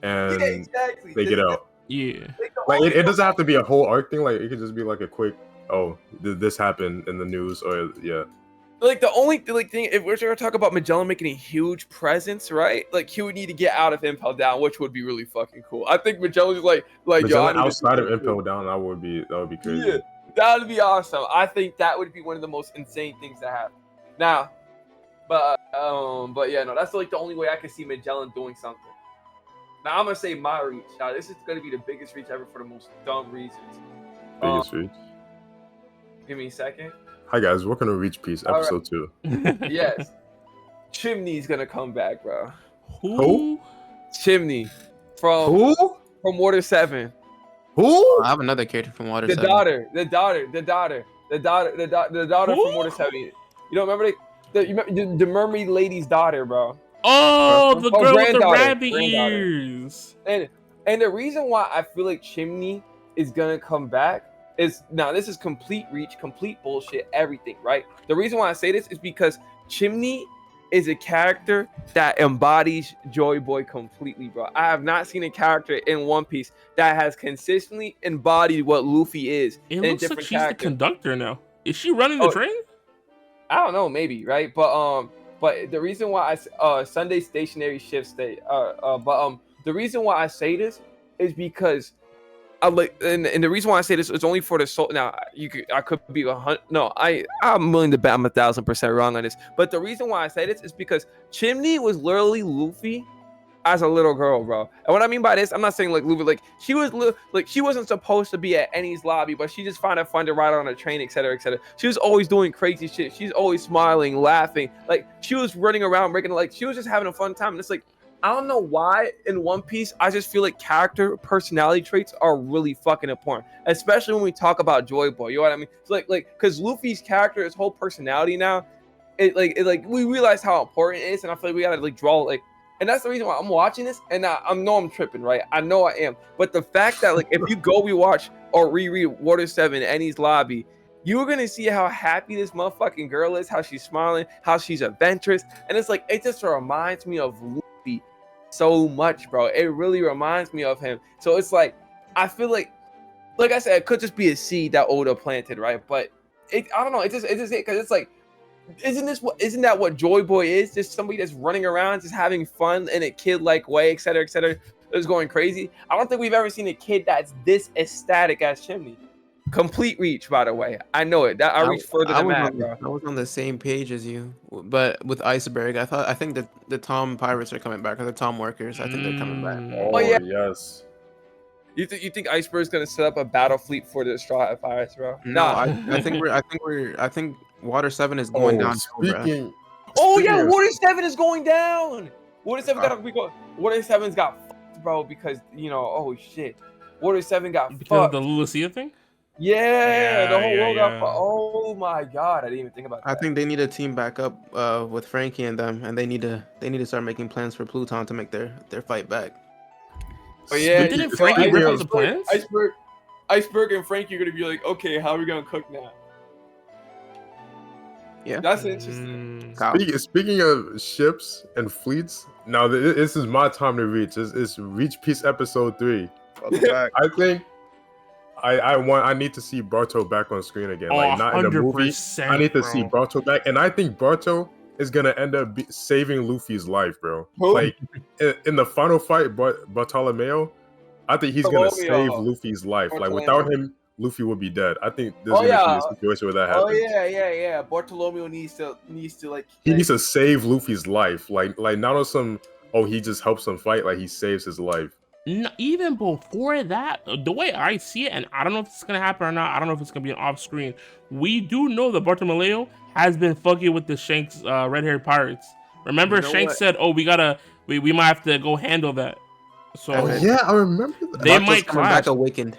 and Yeah, exactly. they get out. Yeah. Like it doesn't have to be a whole arc thing. Like it could just be like a quick, oh, this happened in the news, or yeah. Like the only thing, if we're gonna talk about Magellan making a huge presence, right? Like he would need to get out of Impel Down, which would be really fucking cool. I think Magellan's like Magellan yo, outside of Impel Down, that would be crazy. Yeah, that would be awesome. I think that would be one of the most insane things to happen. Now, but yeah, no, that's like the only way I can see Magellan doing something. Now I'm gonna say my reach. Now this is gonna be the biggest reach ever for the most dumb reasons. Biggest reach. Give me a second. Hi guys, welcome to Reach Piece episode 2. Yes, Chimney's gonna come back, bro. Who? Chimney from Water 7. Who? I have another character from Water The 7. daughter from Water 7. You don't remember the mermaid lady's daughter, bro? Oh, the girl with the rabbit granddaughter. ears. And the reason why I feel like Chimney is gonna come back is, now this is complete reach, complete bullshit, everything, right? The reason why I say this is because Chimney is a character that embodies Joy Boy completely, bro. I have not seen a character in One Piece that has consistently embodied what Luffy is. It looks like she's the conductor now. Is she running the train? I don't know, maybe, right? But the reason why Sunday stationary shift stay the reason why I say this is because and the reason why I say this is only for the soul. Now I could be 100. No, I'm willing to bet I'm 1,000% wrong on this. But the reason why I say this is because Chimney was literally Luffy as a little girl, bro. And what I mean by this, I'm not saying like Luffy, like she wasn't supposed to be at Annie's lobby, but she just found it fun to ride on a train, etc., etc. She was always doing crazy shit. She's always smiling, laughing, like she was running around, breaking, like she was just having a fun time. And it's like, I don't know why in One Piece, I just feel like character personality traits are really fucking important, especially when we talk about Joy Boy. You know what I mean? It's like because Luffy's character, his whole personality now, we realize how important it is, and I feel like we gotta like draw like, and that's the reason why I'm watching this, and I know I'm tripping, right? I know I am, but the fact that like if you go rewatch or reread Water 7, Annie's lobby, you're gonna see how happy this motherfucking girl is, how she's smiling, how she's adventurous, and it's like it just reminds me of Luffy so much, bro. It really reminds me of him. So it's like I feel like I said, it could just be a seed that Oda planted, right? But I don't know. It's just because it's like, isn't that what Joy Boy is? Just somebody that's running around, just having fun in a kid-like way, etc., etc. Is going crazy. I don't think we've ever seen a kid that's this ecstatic as Chimney. Complete reach, by the way. I know it. That I reached further than that, bro. I was on the same page as you, but with Iceburg, I think that the Tom Pirates are coming back, or the Tom Workers. I think they're coming back. Oh yeah, yes. You think Iceberg's gonna set up a battle fleet for the Straw Pirates, bro? No, I think Water 7 is going down. Water 7 is going down. Water 7's got fucked, bro, because oh shit, Water 7 got because fucked. of the Lucia thing. Yeah, the whole world got fucked. Oh my god, I didn't even think about that. I think they need to team back up with Frankie and them, and they need to start making plans for Pluton to make their fight back. Oh yeah, didn't Frankie rip up the plans? Iceburg and Frankie are gonna be like, okay, how are we gonna cook now? Yeah, that's interesting. Speaking of ships and fleets, now this is my time to reach. It's Reach Piece episode 3. I think I need to see Barto back on screen again, like not in the movie. I need to see Barto back, and I think Barto is gonna end up saving Luffy's life, bro. Who? Like in the final fight, Bartolomeo, I think he's gonna save Luffy's life. Like without him, Luffy would be dead. I think there's gonna be a situation where that happens. Oh yeah. Bartolomeo needs to like he needs to save Luffy's life. Like not on some he just helps him fight. Like he saves his life. No, even before that, the way I see it, and I don't know if it's gonna happen or not. I don't know if it's gonna be an off screen. We do know that Bartolomeo has been fucking with the Shanks red-haired pirates. Remember, Shanks said, "Oh, we might have to go handle that." So I remember that. They might clash. Back awakened.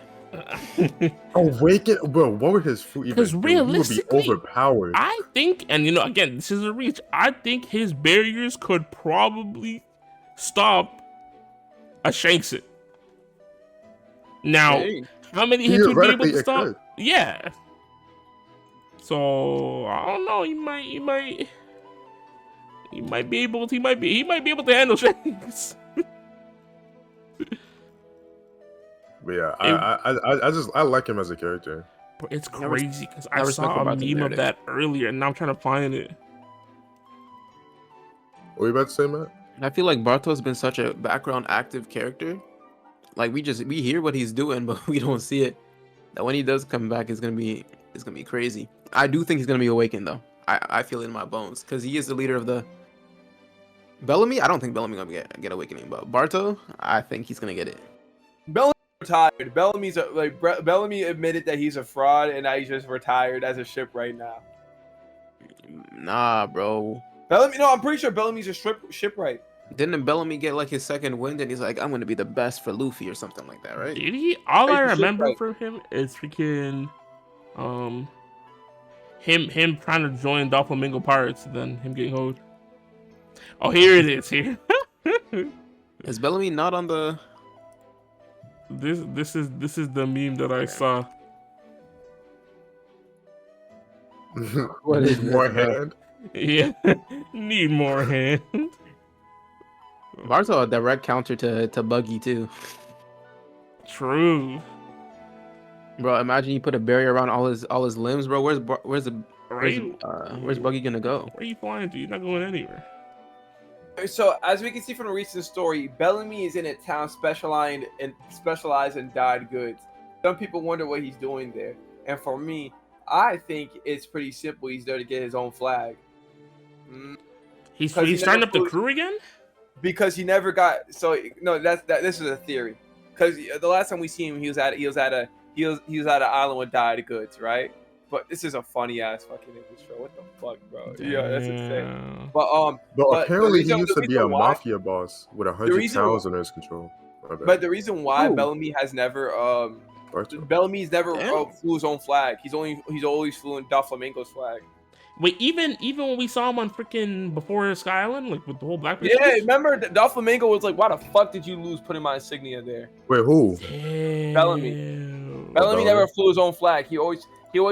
Awakened, bro. What would his fruit even do? Because realistically, he would be overpowered. I think, and again, this is a reach. I think his barriers could probably stop a Shanks it. Now, how many hits would be able Theoretically, to it stop? could. Yeah. So I don't know. He might be able to. He might be able to handle Shanks. But yeah, I like him as a character. It's crazy because I I respect saw a Bart's meme of narrative. that earlier, and now I'm trying to find it. What are you about to say, Matt? I feel like Barto's been such a background active character. Like we hear what he's doing, but we don't see it. That when he does come back, it's gonna be crazy. I do think he's gonna be awakened though. I feel it in my bones because he is the leader of the Bellamy. I don't think Bellamy gonna get awakening, but Barto, I think he's gonna get it. Bellamy's retired. Bellamy admitted that he's a fraud, and now he's just retired as a ship right now. Nah, bro. Bellamy, no, I'm pretty sure Bellamy's a shipwright. Didn't Bellamy get like his second wind and he's like, I'm gonna be the best for Luffy or something like that, right? Did he? All I He's a remember shipwright. from him is freaking, him trying to join Doflamingo Pirates, and then him getting hold. Oh, here it is. Here. Is Bellamy not on the? This is the meme that I saw. What is more this, bro? hand? Yeah, need more hand. Barto a direct counter to Buggy too. True. Bro, imagine you put a barrier around all his limbs, bro. Where's Buggy gonna go? Where are you flying to? You're not going anywhere. So, as we can see from the recent story, Bellamy is in a town specialized in dyed goods. Some people wonder what he's doing there, and for me, I think it's pretty simple. He's there to get his own flag. He's Because starting up the crew again. Because he never got. So no, this is a theory. Because the last time we seen him, he was at an island with dyed goods, right? But this is a funny ass fucking English show. What the fuck, bro? Damn. Yeah, that's insane. But But apparently he the used to be a reason why- mafia boss with 100 towns under his control. My bad. But the reason why Who? Bellamy has never Barto. Bellamy's never Damn. flew his own flag. He's always flew in Doflamingo's flag. Wait, even when we saw him on freaking before Sky Island, like with the whole black. Yeah, remember Doflamingo was like, "Why the fuck did you lose putting my insignia there?" Wait, who? Bellamy. Bellamy Bellamy. never flew his own flag. He always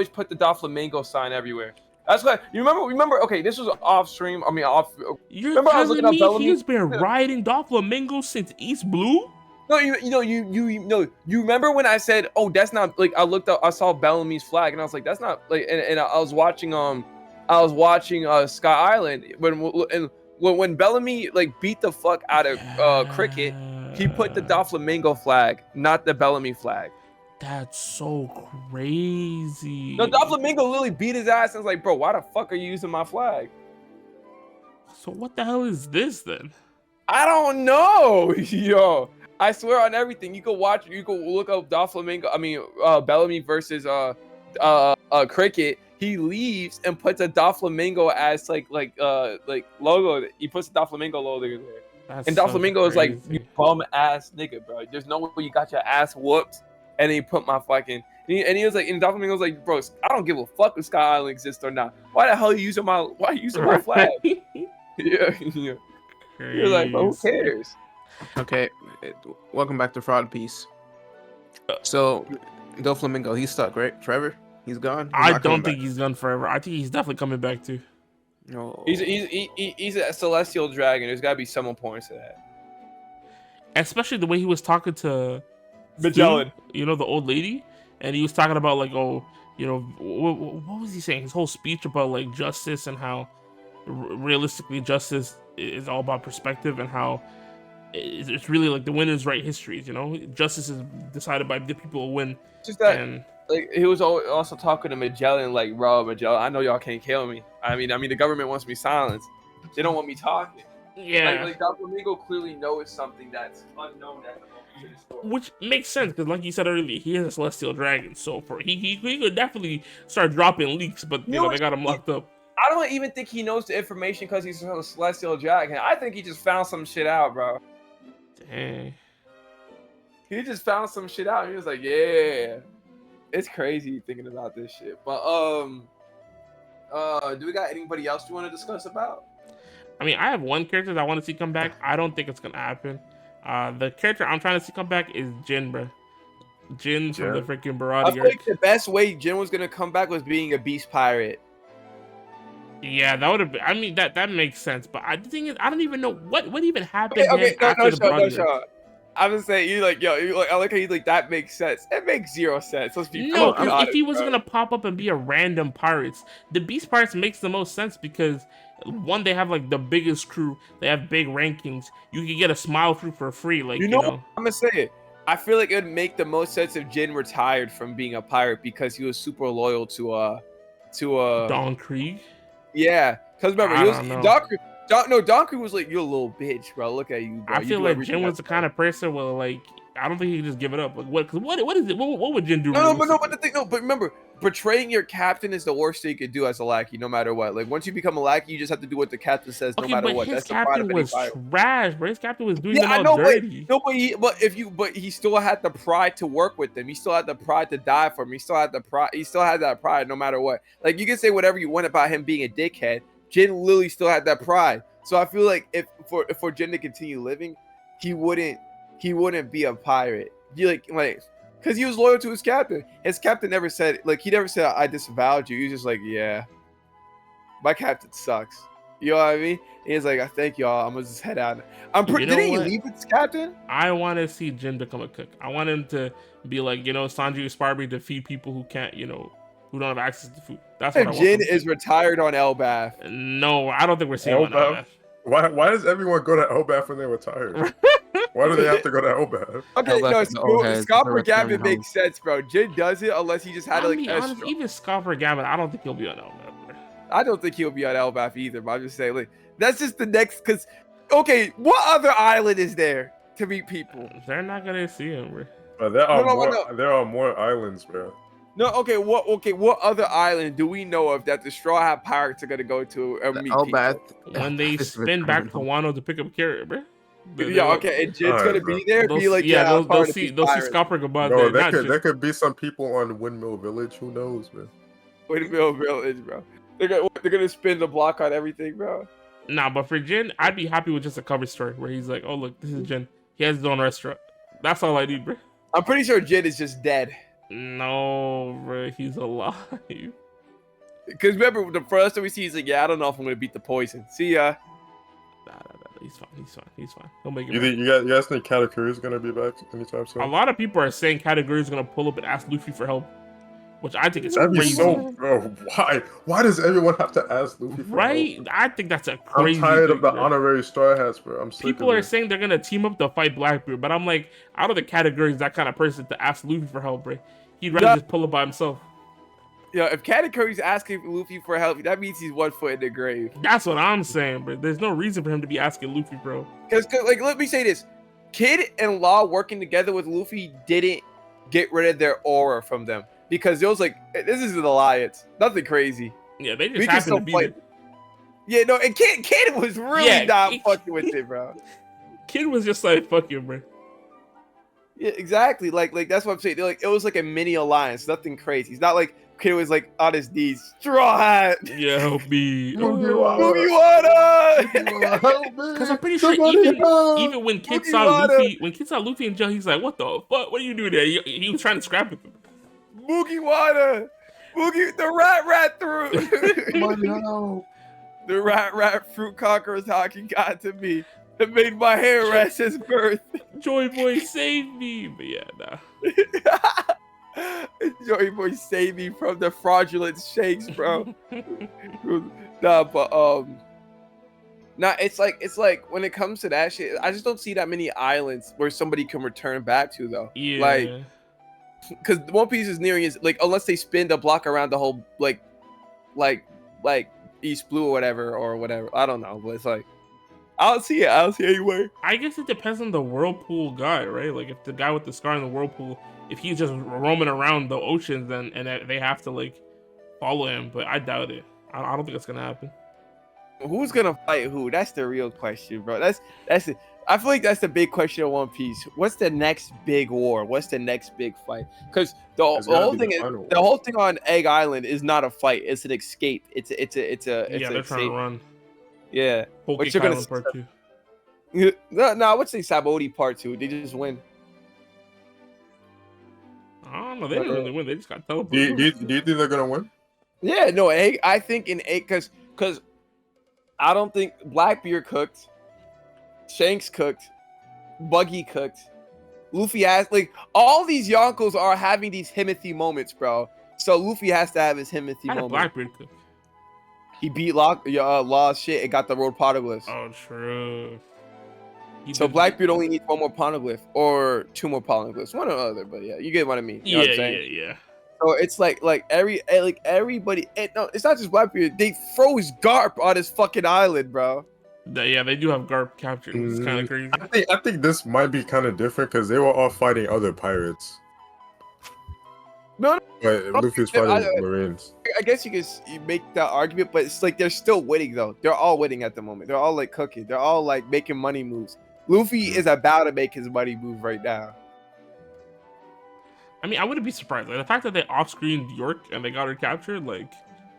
put the Doflamingo sign everywhere. That's why you remember. Okay, this was off stream. I mean, off. You're Remember I was telling looking me at Bellamy? he's been riding Doflamingo since East Blue? No, you remember when I said, "Oh, that's not like." I looked up, I saw Bellamy's flag, and I was like, "That's not like." And I was watching Sky Island when Bellamy like beat the fuck out of Cricket. He put the Doflamingo flag, not the Bellamy flag. That's so crazy. No, Doflamingo literally beat his ass and was like, "Bro, why the fuck are you using my flag?" So what the hell is this then? I don't know, yo. I swear on everything. You can look up Doflamingo. I mean, Bellamy versus Cricket. He leaves and puts a Doflamingo as like logo. He puts the Doflamingo logo there. That's And so Doflamingo is like, crazy. "You bum ass nigga, bro. There's no way you got your ass whooped." And then he put my fucking. And he was like, and Doflamingo was like, "Bro, I don't give a fuck if Sky Island exists or not. Why the hell are you using my flag?" Yeah. You're like, "Bro, who cares?" Okay, welcome back to Fraud Piece. So, Doflamingo, he's stuck, right? Forever? He's gone? I don't think he's done forever. I think he's definitely coming back too. No. He's a celestial dragon. There's got to be some points to that. Especially the way he was talking to Magellan. Stu, you know, the old lady, and he was talking about like, oh, you know, what was he saying? His whole speech about like justice and how realistically justice is all about perspective and how it's really like the winners write histories. You know, justice is decided by the people who win. Just that, And like, he was also talking to Magellan, like, "Bro, Magellan, I know y'all can't kill me. I mean, the government wants me silenced. They don't want me talking." yeah, Like Doflamingo clearly knows something that's unknown at the moment to the story. which makes sense because, like you said earlier, he is a celestial dragon. So for he could definitely start dropping leaks, but you know they got him locked up. I don't even think he knows the information because he's a celestial dragon. I think he just found some shit out, bro. Dang. He just found some shit out. And he was like, "Yeah." It's crazy thinking about this shit. But do we got anybody else you want to discuss about? I mean, I have one character that I want to see come back. I don't think it's gonna happen. The character I'm trying to see come back is Jin, bro. Jin from the freaking I Barati feel like the best way Jin was gonna come back was being a beast pirate. Yeah, that would have been. I mean, that makes sense. But the thing is, I don't even know what even happened to him after the Barati. I'm just saying, you like, I like how you like that makes sense. It makes 0 sense. Let's be no. Honest, if he was gonna pop up and be a random pirates, the beast pirates makes the most sense because one, they have like the biggest crew. They have big rankings. You can get a smile through for free. Like you know. I'm gonna say it. I feel like it would make the most sense if Jin retired from being a pirate because he was super loyal to Don Krieg. Yeah, because remember he was Don Krieg was like, you're a little bitch, bro. Look at you, bro. I feel like Jin was the kind of person where like I don't think he could just give it up. Like what is it? What would Jin do? But remember, betraying your captain is the worst thing you could do as a lackey, no matter what. Like once you become a lackey, you just have to do what the captain says, no matter what. His captain was trash, bro. His captain was doing it all dirty. But he still had the pride to work with them. He still had the pride to die for him. He still had the pride. He still had that pride, no matter what. Like you can say whatever you want about him being a dickhead. Jin literally still had that pride. So I feel like if for Jin to continue living, he wouldn't be a pirate. Because he was loyal to his captain. His captain never said I disavowed you. He was just like, yeah, my captain sucks. You know what I mean? He's like, I thank y'all. I'm gonna just head out. Didn't he leave with his captain? I want to see Jin become a cook. I want him to be like, Sanji inspired me to feed people who can't, who don't have access to food. That's what I want. Jin is retired on Elbaf. No, I don't think we're seeing him on Elbaf. Why does everyone go to Elbaf when they retire? Why do they have to go to Elbaf? Okay, Scopper Gaban makes sense, bro. Jin does it unless he just had honestly, even Scopper Gaban, I don't think he'll be on Elbaf. Bro. I don't think he'll be on Elbaf either, but I'm just saying, like, that's just the next, because, okay, what other island is there to meet people? They're not going to see him, There bro. are more islands, bro. No, what other island do we know of that the Straw Hat Pirates are gonna go to and meet Elbaf. When they spin back to Wano to pick up a carrot, bro. Okay, and Jin's gonna be there. They'll see Scopper Gaban. No, there could be some people on Windmill Village. Who knows, man? Windmill Village, bro. They're gonna spin the block on everything, bro. Nah, but for Jin, I'd be happy with just a cover story where he's like, "Oh look, this is Jin. He has his own restaurant." That's all I need, bro. I'm pretty sure Jin is just dead. No, bro, he's alive. Because remember, the first time we see, he's like, "Yeah, I don't know if I'm gonna beat the poison. See ya." Nah, he's fine. He'll make it. You guys think Katakuri is gonna be back anytime soon? A lot of people are saying Katakuri is gonna pull up and ask Luffy for help, which I think is That'd crazy. Bro, why does everyone have to ask Luffy for help? I think that's a crazy. I'm tired thing, of the bro. honorary Straw Hats, bro. I'm sick People are saying they're gonna team up to fight Blackbeard, but I'm like, I don't think Katakuri is that kind of person to ask Luffy for help, bro. He'd rather just pull it by himself. Yeah, if Katakuri's asking Luffy for help, that means he's 1 foot in the grave. That's what I'm saying, bro. There's no reason for him to be asking Luffy, bro. Because, like, let me say this. Kid and Law working together with Luffy didn't get rid of their aura from them. Because it was like, this is an alliance. Nothing crazy. Yeah, they just happened to be there. Yeah, no, and Kid was really not fucking with it, bro. Kid was just like, fuck you, bro. Yeah, exactly. Like that's what I'm saying. Like, it was like a mini alliance, nothing crazy. It's not like Kid was like on his knees. Straw Hat. Yeah, help me. Mugiwara. Because I'm pretty sure even when Kid saw Luffy in jail, he's like, "What the fuck? What are you doing there?" He was trying to scrap with him. Mugiwara. The rat through. The rat fruit conqueror's hockey got to me. It made my hair rest his birth. Joy Boy save me. But yeah, nah. Joy Boy save me from the fraudulent shakes, bro. It's like when it comes to that shit, I just don't see that many islands where somebody can return back to though. Yeah. Like, because One Piece is nearing his, like, unless they spin the block around the whole like East Blue or whatever. I don't know, but it's like, I don't see it anyway. I guess it depends on the whirlpool guy, right? Like if the guy with the scar in the whirlpool, if he's just roaming around the oceans, then and they have to like follow him, but I doubt it. I don't think it's gonna happen. Who's gonna fight who? That's the real question, bro. That's it. I feel like that's the big question of One Piece. What's the next big war? What's the next big fight? Because the whole thing on Egg Island is not a fight. It's an escape. It's they're trying to run. Yeah. But you're gonna part 2. No, I would say Sabaody part 2. They just win. No, they didn't really win. They just got teleported. Do you think they're gonna win? Yeah, no, I think in 8 because I don't think Blackbeard cooked, Shanks cooked, Buggy cooked, Luffy has like all these Yonkos are having these Himothy moments, bro. So Luffy has to have his Himothy How did moment. Blackbeard cook? He beat Law's shit and got the road poneglyphs. Oh, true. So Blackbeard only needs 1 more poneglyph or 2 more poneglyphs, one or other. But yeah, you get what I mean. You know what I'm saying? Yeah. So it's like everybody. No, it's not just Blackbeard. They froze Garp on his fucking island, bro. Yeah, they do have Garp captured. It's kind of crazy. I think this might be kind of different because they were all fighting other pirates. No, but Luffy's fighting Marines. I guess you make that argument, but it's like they're still winning though. They're all winning at the moment. They're all like cooking. They're all like making money moves. Luffy is about to make his money move right now. I mean, I wouldn't be surprised. Like the fact that they off-screened York and they got her captured, like,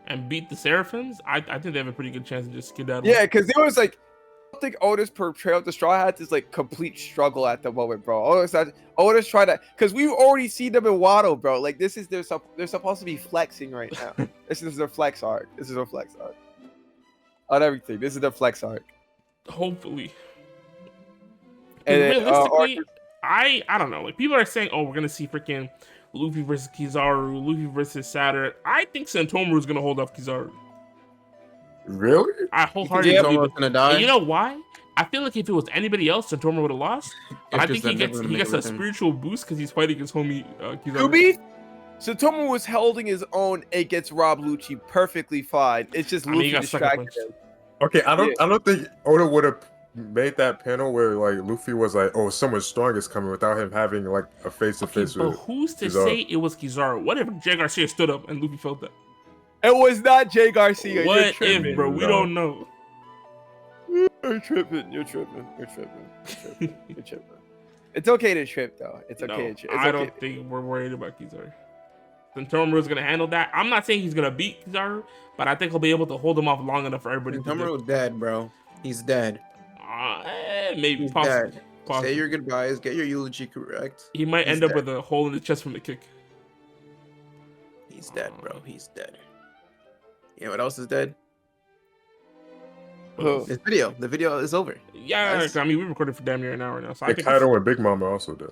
and beat the Seraphims, I think they have a pretty good chance to just skedaddle. Yeah, because there was like, I don't think Otis portrayed the Straw Hats is like complete struggle at the moment, bro. Otis tried to, because we've already seen them in Wado, bro. Like this is they're supposed to be flexing right now. This is their flex arc. On everything. This is their flex arc. Hopefully. And realistically, I don't know. Like people are saying, oh, we're gonna see freaking Luffy versus Kizaru, Luffy versus Saturn. I think Santomaru is gonna hold off Kizaru. Really? I wholeheartedly believe gonna die. And you know why? I feel like if it was anybody else, Santomaru would have lost. But I think he gets a spiritual boost because he's fighting his homie Kizaru. Santomaru was holding his own against Rob Lucci perfectly fine. It's just Luffy distracted him. Okay, I don't think Oda would have made that panel where like Luffy was like, "Oh, someone strong is coming," without him having like a face-to-face with. But who's to say it was Kizaru? What if Jay Garcia stood up and Luffy felt that? It was not Jay Garcia. What if, bro? We don't know. You're tripping. It's okay to trip, though. It's okay to trip. I don't think we're worried about Kizaru. Santomaru is gonna handle that. I'm not saying he's gonna beat Kizaru, but I think he'll be able to hold him off long enough for everybody. Santomaru's dead, bro. He's dead. Maybe. He's Possibly. dead. Possibly. Say your goodbyes. Get your eulogy correct. He might end up with a hole in the chest from the kick. He's dead, bro. He's dead. You know what else is dead? This video. The video is over. Yeah, nice. I mean, we recorded for damn near an hour now. So I think Kaido and Big Mama also dead.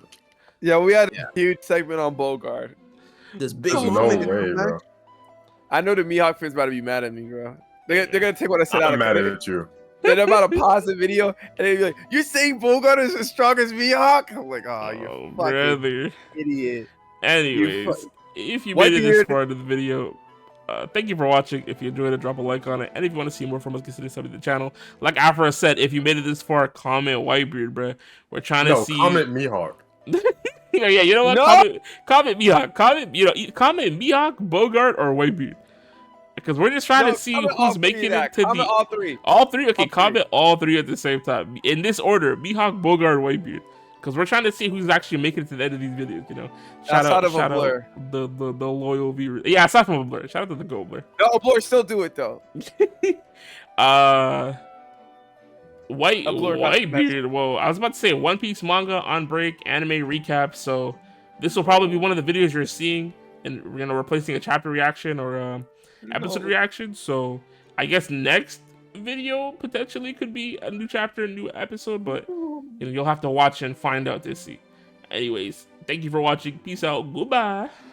Yeah, we had a huge segment on Bogard. This big There's no way, bro. I know the Mihawk fans about to be mad at me, bro. They're gonna take what I said out of mad at you. They're about to pause the video and they'd be like, "You're saying Bogard is as strong as Mihawk?" I'm like, "Oh, you fucking idiot." Anyways, if you made it this far into the video, thank you for watching. If you enjoyed it, drop a like on it. And if you want to see more from us, consider subbing to the channel. Like Afra said, if you made it this far, comment Whitebeard, bro. We're trying to see. Comment Mihawk. Yeah, you know what? No! Comment Mihawk. Comment Mihawk, Bogard, or Whitebeard. Because we're just trying to see who's making it to the all three. All three? Okay, comment all three at the same time. In this order: Mihawk, Bogard, Whitebeard. Because we're trying to see who's actually making it to the end of these videos, you know. Shout out the loyal viewers. Yeah, aside from a Blur. Shout out to the Go Blur. No, Blur still do it though. Whitebeard. Whoa, I was about to say One Piece manga on break, anime recap. So this will probably be one of the videos you're seeing, and we're gonna replacing a chapter reaction or episode reaction. So I guess next video potentially could be a new chapter, a new episode, but you'll have to watch and find out to see. Anyways, thank you for watching. Peace out. Goodbye.